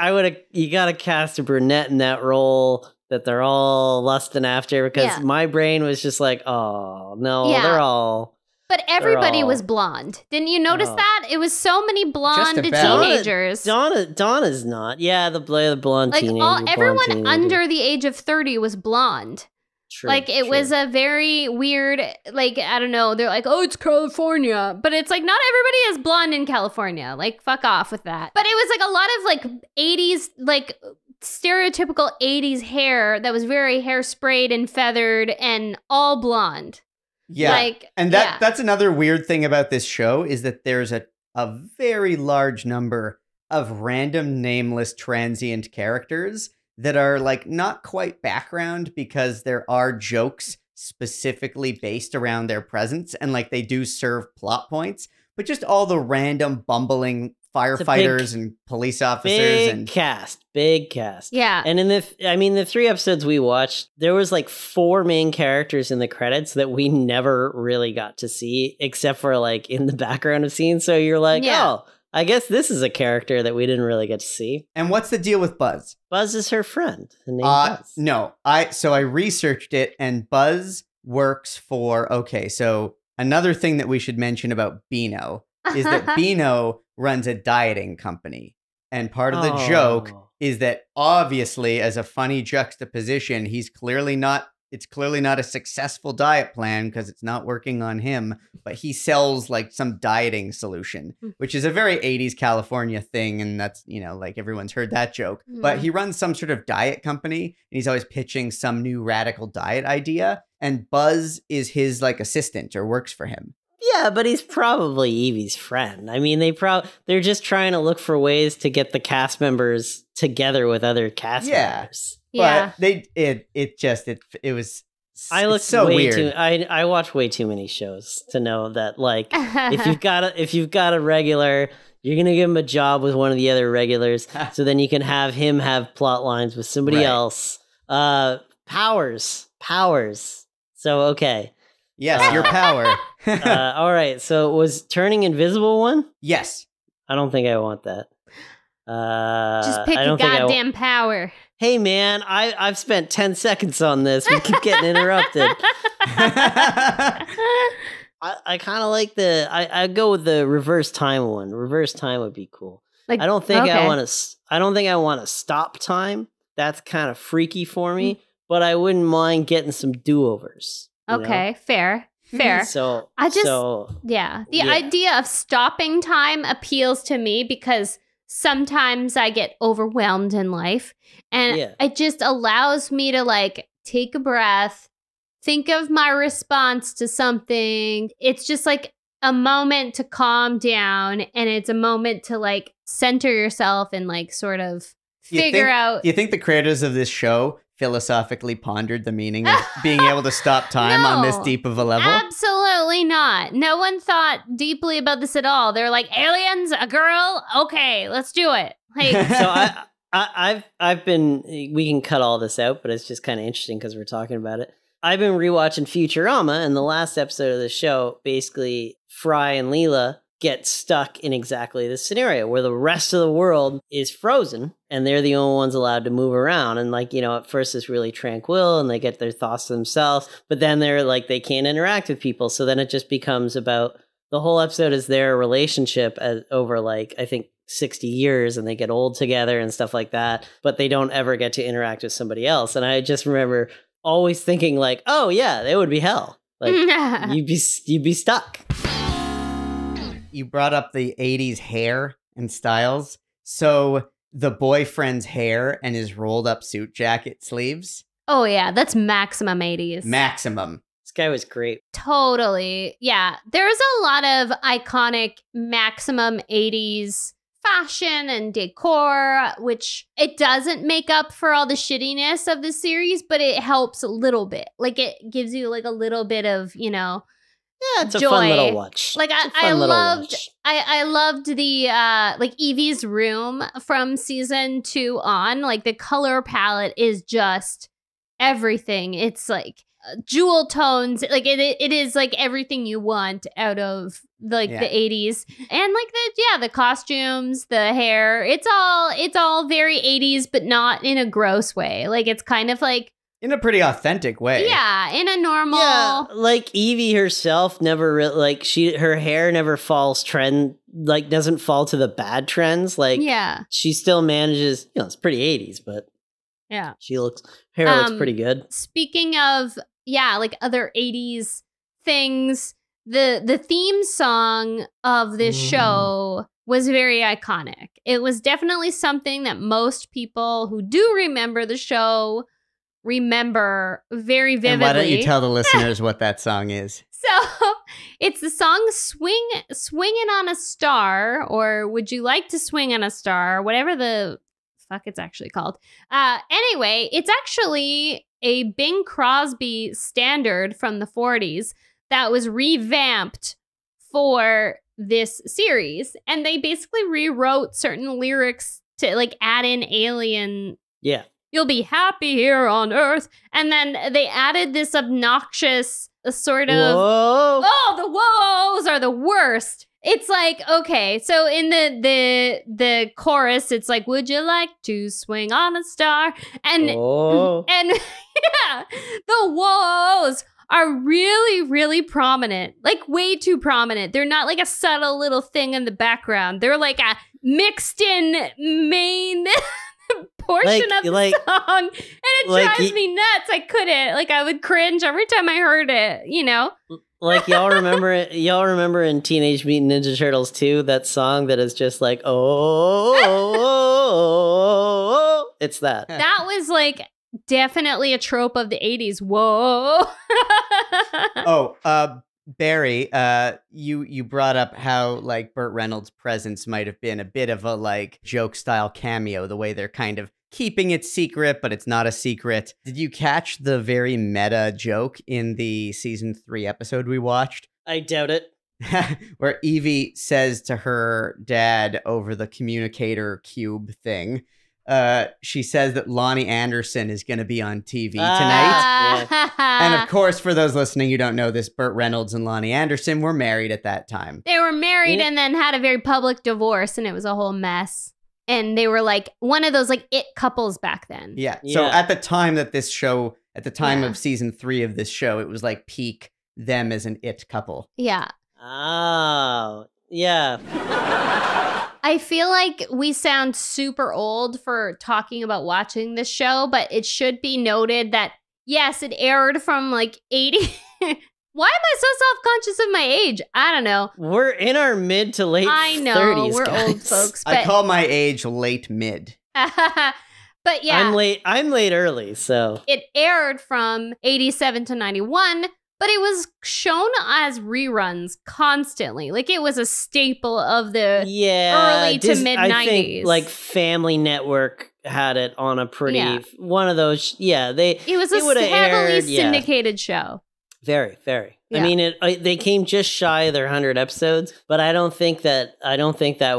you got to cast a brunette in that role that they're all lusting after because my brain was just like, oh no, they're all... But everybody was blonde. Didn't you notice that? It was so many blonde teenagers. Donna's not. Yeah, the blonde like teenager. Everyone under the age of 30 was blonde. True, like it was a very weird, like, I don't know. They're like, oh, it's California. But it's like, not everybody is blonde in California. Like, fuck off with that. But it was like a lot of like 80s, like stereotypical 80s hair that was very hairsprayed and feathered and all blonde. Yeah, and that's another weird thing about this show is that there's a very large number of random nameless transient characters that are like not quite background because there are jokes specifically based around their presence and like they do serve plot points, but just all the random bumbling firefighters and police officers big cast. Yeah. And in the 3 episodes we watched, there was like 4 main characters in the credits that we never really got to see except for like in the background of scenes. So you're like, oh, I guess this is a character that we didn't really get to see. And what's the deal with Buzz? Buzz is her friend. Her name Buzz. No, I researched it and Buzz works for, so another thing that we should mention about Beano is that Beano runs a dieting company. And part of the joke is that obviously as a funny juxtaposition, it's clearly not a successful diet plan because it's not working on him, but he sells like some dieting solution, which is a very 80s California thing. And that's, like everyone's heard that joke, but he runs some sort of diet company and he's always pitching some new radical diet idea. And Buzz is his like assistant or works for him. Yeah, but he's probably Evie's friend. I mean, they're just trying to look for ways to get the cast members together with other cast members. Yeah, but it was. I look so weird. I watch way too many shows to know that like if you've got a regular, you're gonna give him a job with one of the other regulars, so then you can have him have plot lines with somebody else. Powers. So okay. Yes, your power. All right, so was turning invisible one? Yes. I don't think I want that. Just pick a goddamn power. Hey, man, I've spent 10 seconds on this. We keep getting interrupted. I kind of like I go with the reverse time one. Reverse time would be cool. Like, I don't think I want to stop time. That's kind of freaky for me, but I wouldn't mind getting some do-overs. Okay, fair. So the idea of stopping time appeals to me because sometimes I get overwhelmed in life and it just allows me to like take a breath, think of my response to something. It's just like a moment to calm down and it's a moment to like center yourself and like sort of figure out. Do you think the creators of this show philosophically pondered the meaning of being able to stop time on this deep of a level? Absolutely not. No one thought deeply about this at all. They're like, aliens, a girl? Okay, let's do it. Like, so I've been, we can cut all this out, but it's just kind of interesting because we're talking about it. I've been rewatching Futurama, and the last episode of the show, basically Fry and Leela get stuck in exactly this scenario where the rest of the world is frozen and they're the only ones allowed to move around. And like, at first it's really tranquil and they get their thoughts to themselves, but then they're like, they can't interact with people. So then it just becomes about the whole episode is their relationship over like, I think 60 years, and they get old together and stuff like that, but they don't ever get to interact with somebody else. And I just remember always thinking like, oh yeah, it would be hell. Like you'd be stuck. You brought up the 80s hair and styles. So the boyfriend's hair and his rolled up suit jacket sleeves. Oh yeah, that's maximum 80s. Maximum. This guy was great. Totally. Yeah. There's a lot of iconic maximum 80s fashion and decor, which it doesn't make up for all the shittiness of the series, but it helps a little bit. Like it gives you like a little bit of, you know, Yeah, it's joy. a fun little watch. Like I loved the like Evie's room from season 2 on. Like the color palette is just everything. It's like jewel tones. Like it is like everything you want out of like the 80s. And like the costumes, the hair. It's all very 80s, but not in a gross way. Like it's kind of like in a pretty authentic way. Yeah, in a normal. Yeah, like Evie herself never like her hair never doesn't fall to the bad trends. Like she still manages, you know, it's pretty 80s, but yeah, hair looks pretty good. Speaking of like other 80s things, the theme song of this show was very iconic. It was definitely something that most people who do remember the show remember very vividly. And why don't you tell the listeners what that song is? So it's the song Swingin' on a Star, or Would You Like to Swing on a Star, whatever the fuck it's actually called. Anyway, it's actually a Bing Crosby standard from the 40s that was revamped for this series. And they basically rewrote certain lyrics to like add in alien. Yeah. You'll be happy here on Earth. And then they added this obnoxious sort of, Whoa. Oh, the whoas are the worst. It's like, okay, so in the chorus, it's like, would you like to swing on a star? And yeah, the whoas are really, really prominent, like way too prominent. They're not like a subtle little thing in the background. They're like a mixed in main portion of the song, and it drives me nuts. I couldn't, like, I would cringe every time I heard it, you know? Like, y'all remember it? Y'all remember in Teenage Mutant Ninja Turtles 2, that song that is just like, oh, it's that. That was like definitely a trope of the 80s. Whoa. Barry, you brought up how like Burt Reynolds' presence might have been a bit of a like joke style cameo, the way they're kind of keeping it secret, but it's not a secret. Did you catch the very meta joke in the season 3 episode we watched? I doubt it. Where Evie says to her dad over the communicator cube thing, she says that Lonnie Anderson is going to be on TV tonight. And of course, for those listening who don't know this, Burt Reynolds and Lonnie Anderson were married at that time. They were married and then had a very public divorce, and it was a whole mess. And they were like one of those like it couples back then. Yeah. So at the time that this show, at the time of season 3 of this show, it was like peak them as an it couple. Yeah. Oh, yeah. I feel like we sound super old for talking about watching this show, but it should be noted that, yes, it aired from like 80. Why am I so self-conscious of my age? I don't know. We're in our mid to late 30s, I know, we're guys. old folks. I call my age late mid. But yeah. I'm late early, so. It aired from 87 to 91. But it was shown as reruns constantly. Like, it was a staple of the early to mid-90s. I think, like, Family Network had it on a pretty... One of those... It was a heavily syndicated show. Very, very. Yeah. I mean, they came just shy of their 100 episodes, but I don't think that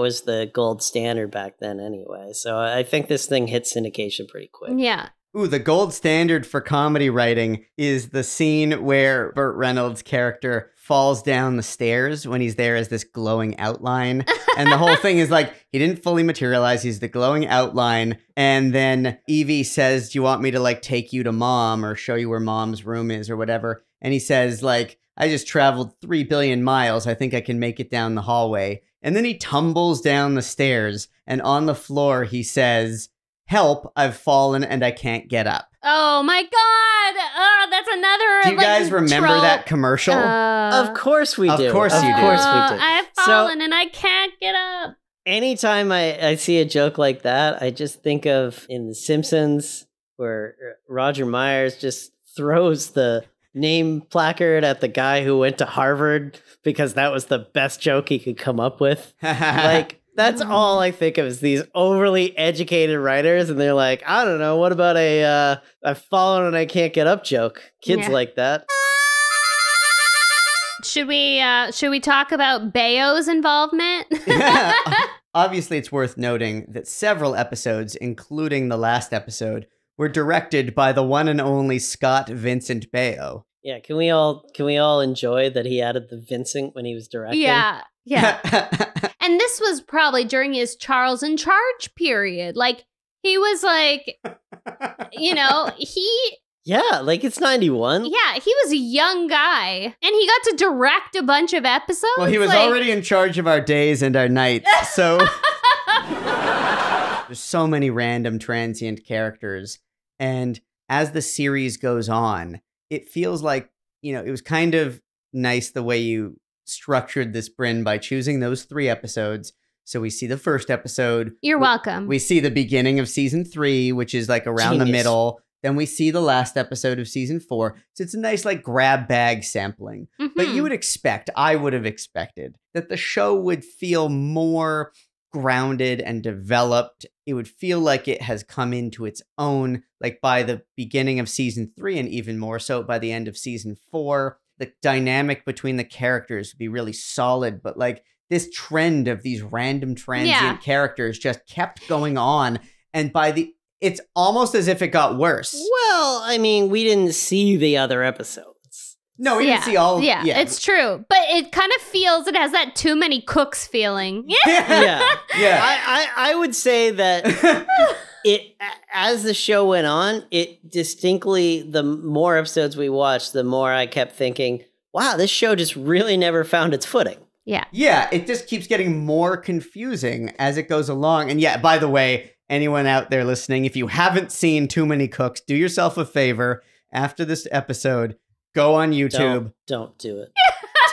was the gold standard back then anyway. So I think this thing hit syndication pretty quick. Yeah. Ooh, the gold standard for comedy writing is the scene where Burt Reynolds' character falls down the stairs when he's there as this glowing outline. And the whole thing is like, he didn't fully materialize. He's the glowing outline. And then Evie says, do you want me to like take you to mom or show you where mom's room is or whatever? And he says like, I just traveled 3 billion miles. I think I can make it down the hallway. And then he tumbles down the stairs, and on the floor he says, "Help, I've fallen and I can't get up." Oh my God! Oh, that's another. Do you guys remember trope. that commercial? Of course we do. Of course you do. Of course we do. I've fallen and I can't get up. Anytime I see a joke like that, I just think of in The Simpsons where Roger Myers just throws the name placard at the guy who went to Harvard because that was the best joke he could come up with. Like, that's all I think of is these overly educated writers, and they're like, I don't know, what about a I've fallen and I can't get up joke? Kids like that. Should we talk about Bayo's involvement? Obviously, it's worth noting that several episodes, including the last episode, were directed by the one and only Scott Vincent Baio. Yeah, can we all enjoy that he added the Vincent when he was directing? Yeah. And this was probably during his Charles in Charge period. Like, he was like, Yeah, like it's 91. Yeah, he was a young guy. And he got to direct a bunch of episodes. Well, he was already in charge of our days and our nights, so... There's so many random transient characters, and as the series goes on, it feels like, it was kind of nice the way you structured this, Brynn, by choosing those 3 episodes. So we see the first episode. You're welcome. We see the beginning of season 3, which is like around the middle. Then we see the last episode of season 4. So it's a nice like grab bag sampling. Mm-hmm. But I would have expected that the show would feel more grounded and developed. It would feel like it has come into its own, like by the beginning of season 3 and even more so by the end of season 4. The dynamic between the characters would be really solid, but like this trend of these random transient characters just kept going on, and it's almost as if it got worse. Well, I mean, we didn't see the other episodes. No, we didn't see all. Yeah, it's true. But it kind of feels, it has that too many cooks feeling. Yeah. I would say that it, as the show went on, it distinctly, the more episodes we watched, the more I kept thinking, wow, this show just really never found its footing. Yeah. Yeah, it just keeps getting more confusing as it goes along. And yeah, by the way, anyone out there listening, if you haven't seen Too Many Cooks, do yourself a favor. After this episode, go on YouTube. Don't do it.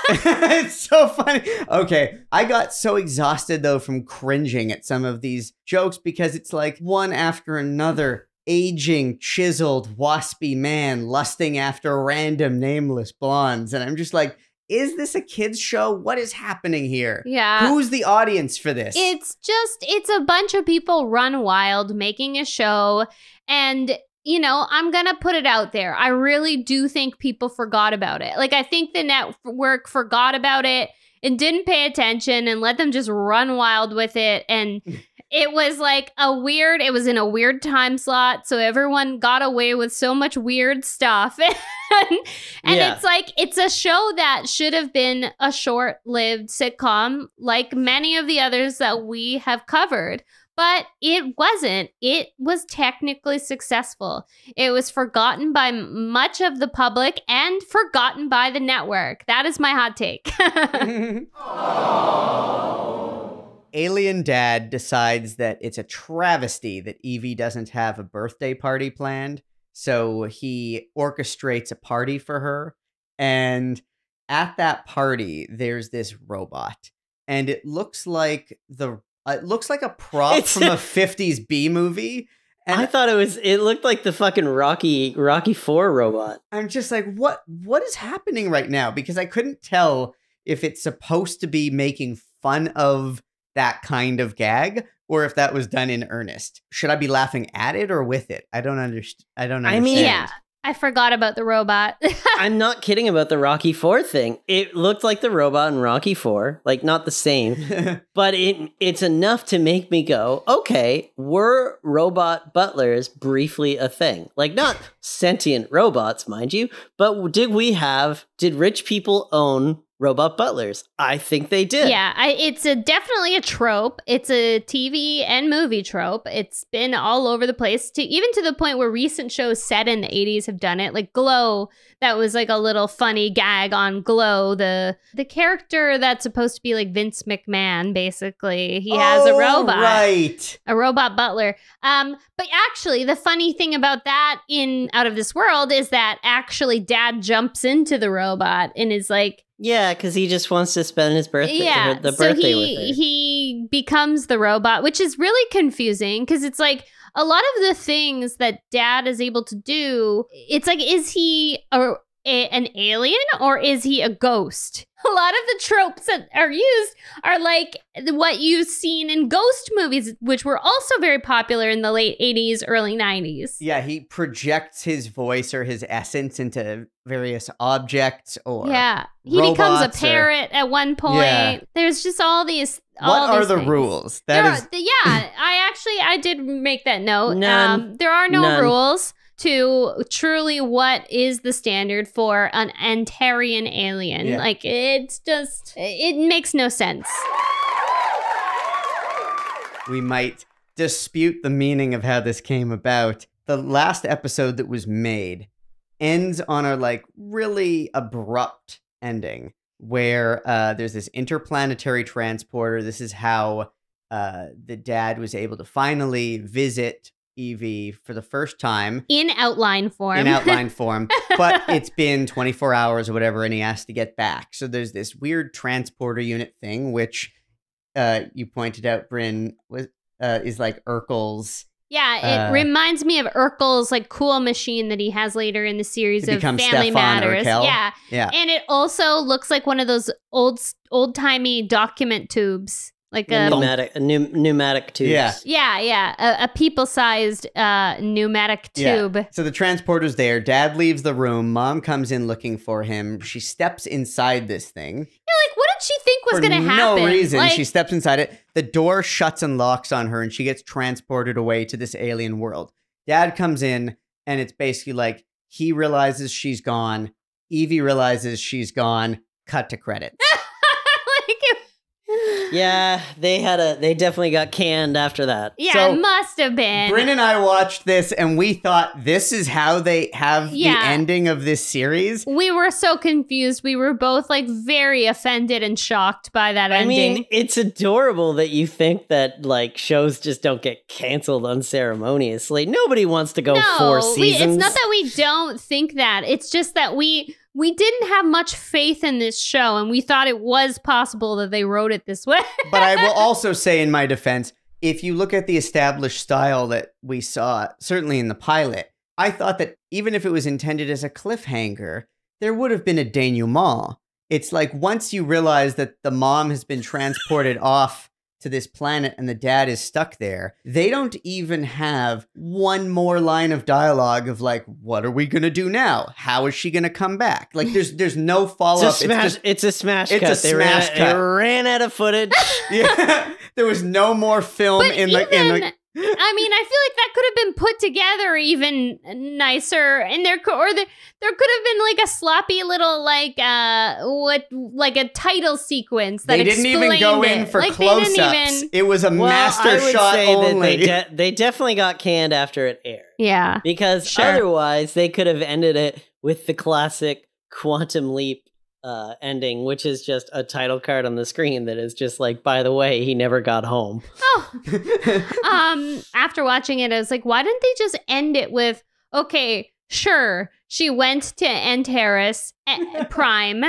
It's so funny. Okay, I got so exhausted, though, from cringing at some of these jokes because it's like one after another. Aging, chiseled, waspy man lusting after random nameless blondes. And I'm just like, is this a kid's show? What is happening here? Yeah. Who's the audience for this? It's a bunch of people run wild making a show. And, I'm going to put it out there. I really do think people forgot about it. Like, I think the network forgot about it and didn't pay attention and let them just run wild with it. And it was like it was in a weird time slot. So everyone got away with so much weird stuff. It's like, it's a show that should have been a short-lived sitcom like many of the others that we have covered. But it wasn't. It was technically successful. It was forgotten by much of the public and forgotten by the network. That is my hot take. Alien Dad decides that it's a travesty that Evie doesn't have a birthday party planned. So he orchestrates a party for her. And at that party, there's this robot. And it looks like a prop from a 50s B movie. And I thought it looked like the fucking Rocky 4 robot. I'm just like, what is happening right now? Because I couldn't tell if it's supposed to be making fun of that kind of gag or if that was done in earnest. Should I be laughing at it or with it? I don't understand. I mean, yeah. I forgot about the robot. I'm not kidding about the Rocky 4 thing. It looked like the robot in Rocky 4, like not the same, but it's enough to make me go, okay, were robot butlers briefly a thing? Like not sentient robots, mind you, but did rich people own robot butlers. I think they did. Yeah, it's definitely a trope. It's a TV and movie trope. It's been all over the place, even to the point where recent shows set in the 80s have done it. Like Glow, that was like a little funny gag on Glow. The character that's supposed to be like Vince McMahon, basically. He has a robot. Right. A robot butler. But actually, the funny thing about that in Out of This World is that actually Dad jumps into the robot and is like, yeah, because he just wants to spend his birthday, birthday with her. He becomes the robot, which is really confusing because it's like a lot of the things that Dad is able to do, it's like, is he an alien or is he a ghost? A lot of the tropes that are used are like what you've seen in ghost movies, which were also very popular in the late 80s, early 90s. Yeah, he projects his voice or his essence into various objects or he becomes a parrot at one point. Yeah. There's just all these What are the things. rules? I did make that note. None. There are no rules to truly what is the standard for an Antarian alien. Yeah. Like, it's just, it makes no sense. We might dispute the meaning of how this came about. The last episode that was made ends on a like really abrupt ending where there's this interplanetary transporter. This is how the dad was able to finally visit Evie for the first time. In outline form. But it's been 24 hours or whatever, and he has to get back. So there's this weird transporter unit thing, which you pointed out, Brynn, is like Urkel's. Yeah, it reminds me of Urkel's like cool machine that he has later in the series of Family Stefan Matters. Urkel. Yeah. And it also looks like one of those old-timey document tubes. Like pneumatic tubes. Yeah. A people-sized pneumatic tube. Yeah. So the transporter's there. Dad leaves the room. Mom comes in looking for him. She steps inside this thing. You're like, what did she think was going to happen? For no reason. Like, she steps inside it. The door shuts and locks on her, and she gets transported away to this alien world. Dad comes in, and it's basically like he realizes she's gone. Evie realizes she's gone. Cut to credits. Yeah, they definitely got canned after that. Yeah, so, it must have been. Brynn and I watched this and we thought this is how they have the ending of this series. We were so confused. We were both like very offended and shocked by that ending. I mean, it's adorable that you think that like shows just don't get canceled unceremoniously. Nobody wants to go 4 seasons. It's not that we don't think that. It's just that we didn't have much faith in this show, and we thought it was possible that they wrote it this way. But I will also say in my defense, if you look at the established style that we saw, certainly in the pilot, I thought that even if it was intended as a cliffhanger, there would have been a denouement. It's like once you realize that the mom has been transported off to this planet and the dad is stuck there, they don't even have one more line of dialogue of like, what are we going to do now? How is she going to come back? Like there's no follow-up. It's a smash cut. It's a smash cut. They ran out of footage. Yeah. There was no more film in the I mean, I feel like that could have been put together even nicer, and there could have been like a sloppy little like a title sequence that they didn't even go in for close-ups. It was a master shot only. That they definitely got canned after it aired. Yeah, because otherwise they could have ended it with the classic Quantum Leap ending, which is just a title card on the screen that is just like, by the way, he never got home. After watching it, I was like, why didn't they just end it with, okay, sure, she went to Antares Prime,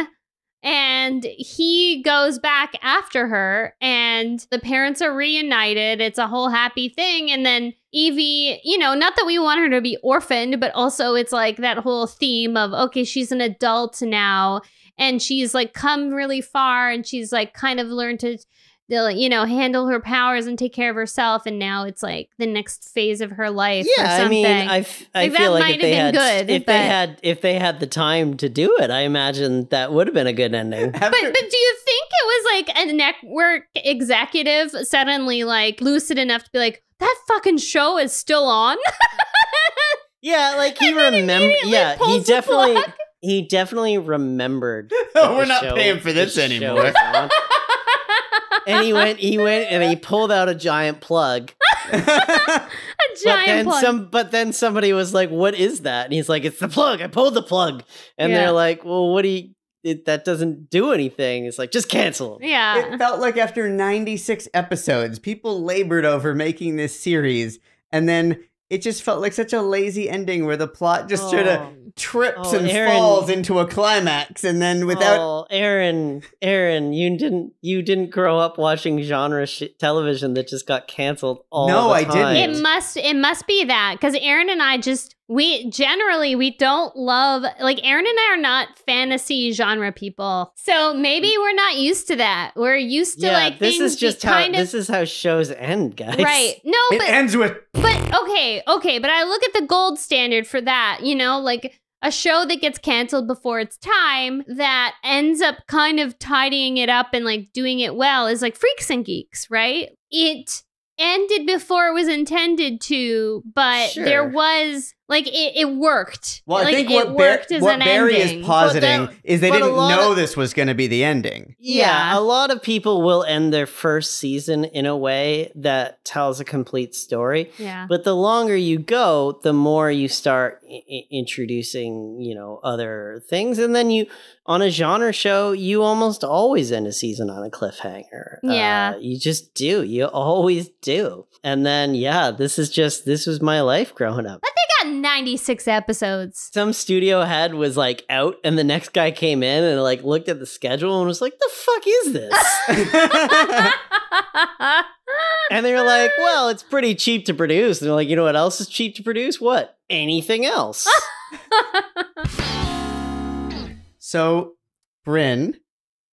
and he goes back after her, and the parents are reunited. It's a whole happy thing. And then Evie, not that we want her to be orphaned, but also it's like that whole theme of, okay, she's an adult now, and she's like come really far, and she's like kind of learned to, handle her powers and take care of herself. And now it's like the next phase of her life. Yeah, or something. I mean, I feel like if they had the time to do it, I imagine that would have been a good ending. But do you think it was like a network executive suddenly like lucid enough to be like, that fucking show is still on? Yeah, like he remembered. Yeah, He definitely remembered. We're not paying for this anymore. And he went and he pulled out a giant plug. Plug. But then somebody was like, "What is that?" And he's like, "It's the plug. I pulled the plug." And they're like, "Well, what do you? That doesn't do anything." It's like, just cancel. Yeah. It felt like after 96 episodes, people labored over making this series, and then it just felt like such a lazy ending where the plot just sort of trips and falls into a climax, and then without Aaron, you didn't grow up watching genre television that just got canceled all the time. No, I didn't. It must be that, because Aaron and I we don't love, like, Aaron and I are not fantasy genre people, so maybe we're not used to that. We're used to like this things is just this is how shows end, guys. Right? No, it ends with. But okay, but I look at the gold standard for that. You know, like a show that gets canceled before its time that ends up kind of tidying it up and like doing it well is like Freaks and Geeks, right? It ended before it was intended to, but there was like it worked. Well, like, I think what Barry is positing is they didn't know this was going to be the ending. Yeah, a lot of people will end their first season in a way that tells a complete story. Yeah. But the longer you go, the more you start introducing, other things, and then on a genre show, you almost always end a season on a cliffhanger. Yeah. You just do. You always do. And then, this was my life growing up. But they got 96 episodes. Some studio head was like out, and the next guy came in and like looked at the schedule and was like, "The fuck is this?" And they're like, "Well, it's pretty cheap to produce." And they're like, "You know what else is cheap to produce? What? Anything else?" So, Brynn,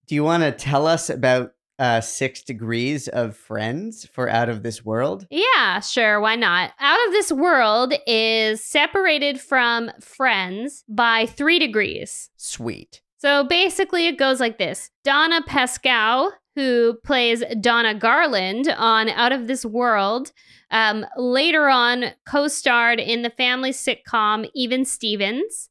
do you want to tell us about 6 Degrees of Friends for Out of This World? Yeah, sure. Why not? Out of This World is separated from Friends by 3 degrees. Sweet. So basically it goes like this. Donna Pascow, who plays Donna Garland on Out of This World, later on co-starred in the family sitcom Even Stevens.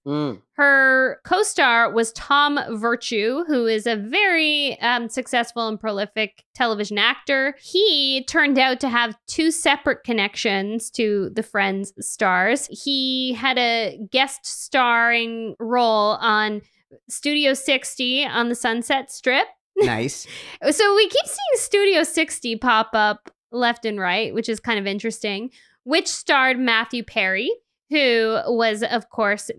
Her co-star was Tom Virtue, who is a very successful and prolific television actor. He turned out to have 2 separate connections to the Friends stars. He had a guest starring role on Studio 60 on the Sunset Strip. Nice. So we keep seeing Studio 60 pop up left and right, which is kind of interesting, which starred Matthew Perry, who was, of course,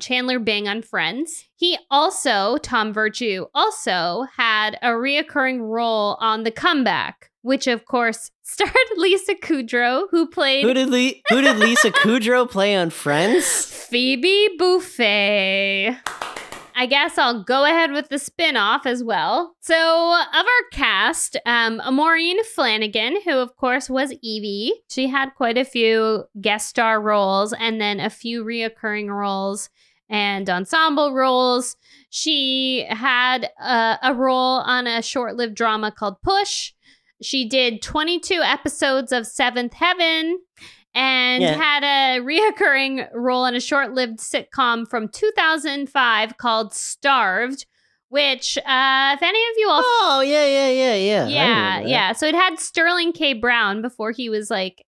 Chandler Bing on Friends. He also, Tom Virtue, also had a reoccurring role on The Comeback, which, of course, starred Lisa Kudrow, who played... Who did Lisa Kudrow play on Friends? Phoebe Buffay. I guess I'll go ahead with the spin-off as well. So, of our cast, Maureen Flanagan, who of course was Evie. She had quite a few guest star roles and then a few reoccurring roles and ensemble roles. She had a role on a short-lived drama called Push. She did 22 episodes of Seventh Heaven and had a reoccurring role in a short-lived sitcom from 2005 called Starved, which, if any of you all... Oh, yeah. Yeah. So it had Sterling K. Brown before he was, like,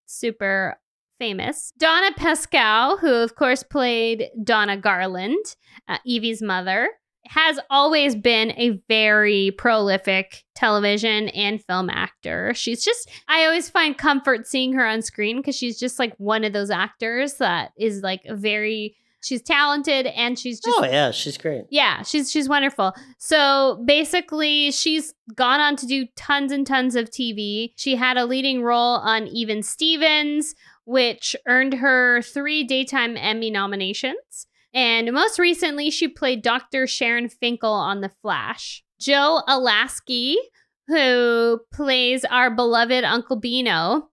super famous. Donna Pascow, who, of course, played Donna Garland, Evie's mother, has always been a very prolific television and film actor. She's just, I always find comfort seeing her on screen because she's just like one of those actors that is like she's talented and she's just... Oh yeah, she's great. Yeah, she's wonderful. So basically she's gone on to do tons and tons of TV. She had a leading role on Even Stevens, which earned her 3 Daytime Emmy nominations. And most recently, she played Dr. Sharon Finkel on The Flash. Joe Alasky, who plays our beloved Uncle Beano,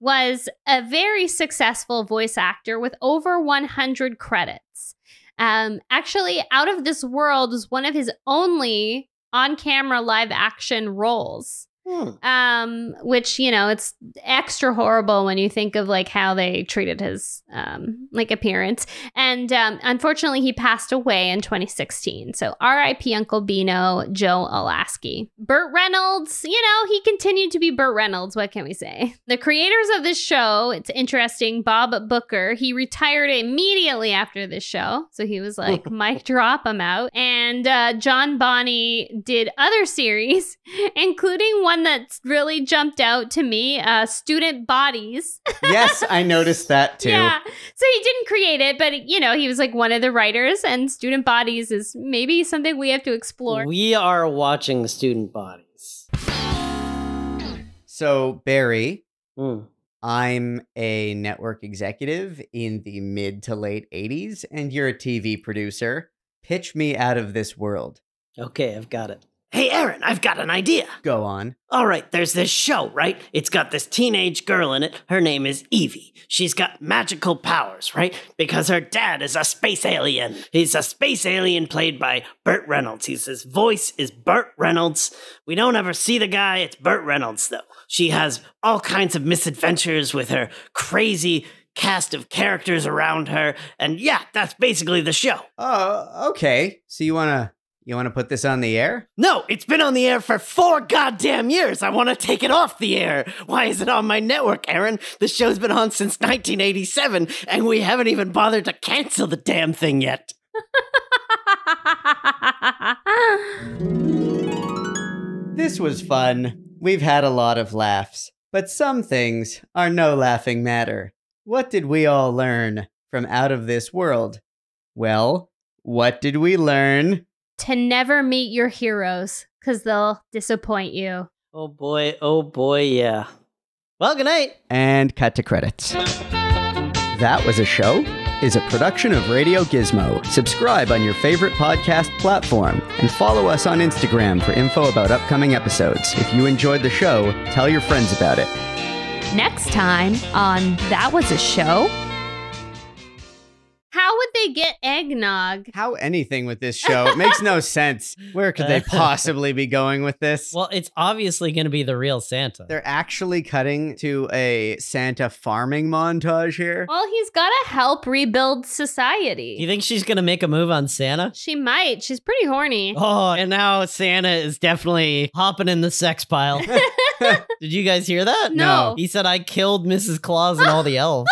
was a very successful voice actor with over 100 credits. Actually, Out of This World was one of his only on-camera live-action roles. Which, it's extra horrible when you think of like how they treated his appearance. And unfortunately, he passed away in 2016. So R.I.P. Uncle Beano, Joe Alasky. Burt Reynolds, he continued to be Burt Reynolds. What can we say? The creators of this show, it's interesting, Bob Booker, he retired immediately after this show. So he was like, mic drop, I'm out. And John Bonney did other series, including one that's really jumped out to me, Student Bodies. Yes, I noticed that too. Yeah. So he didn't create it, but he was like one of the writers, and Student Bodies is maybe something we have to explore. We are watching Student Bodies. So, Barry, I'm a network executive in the mid to late 80s, and you're a TV producer. Pitch me out of this world. Okay, I've got it. Hey, Aaron, I've got an idea. Go on. All right, there's this show, right? It's got this teenage girl in it. Her name is Evie. She's got magical powers, right? Because her dad is a space alien. He's a space alien played by Burt Reynolds. His voice is Burt Reynolds. We don't ever see the guy. It's Burt Reynolds, though. She has all kinds of misadventures with her crazy cast of characters around her. And yeah, that's basically the show. Oh, okay. So you want to put this on the air? No, it's been on the air for 4 goddamn years. I want to take it off the air. Why is it on my network, Aaron? The show's been on since 1987, and we haven't even bothered to cancel the damn thing yet. This was fun. We've had a lot of laughs, but some things are no laughing matter. What did we all learn from Out of This World? Well, what did we learn? To never meet your heroes, because they'll disappoint you. Oh boy, yeah. Well, good night. And cut to credits. That Was a Show is a production of Radio Gizmo. Subscribe on your favorite podcast platform and follow us on Instagram for info about upcoming episodes. If you enjoyed the show, tell your friends about it. Next time on That Was a Show. How would they get eggnog? How anything with this show? It makes no sense. Where could they possibly be going with this? Well, it's obviously going to be the real Santa. They're actually cutting to a Santa farming montage here. Well, he's got to help rebuild society. Do you think she's going to make a move on Santa? She might. She's pretty horny. Oh, and now Santa is definitely hopping in the sex pile. Did you guys hear that? No. He said, I killed Mrs. Claus and all the elves.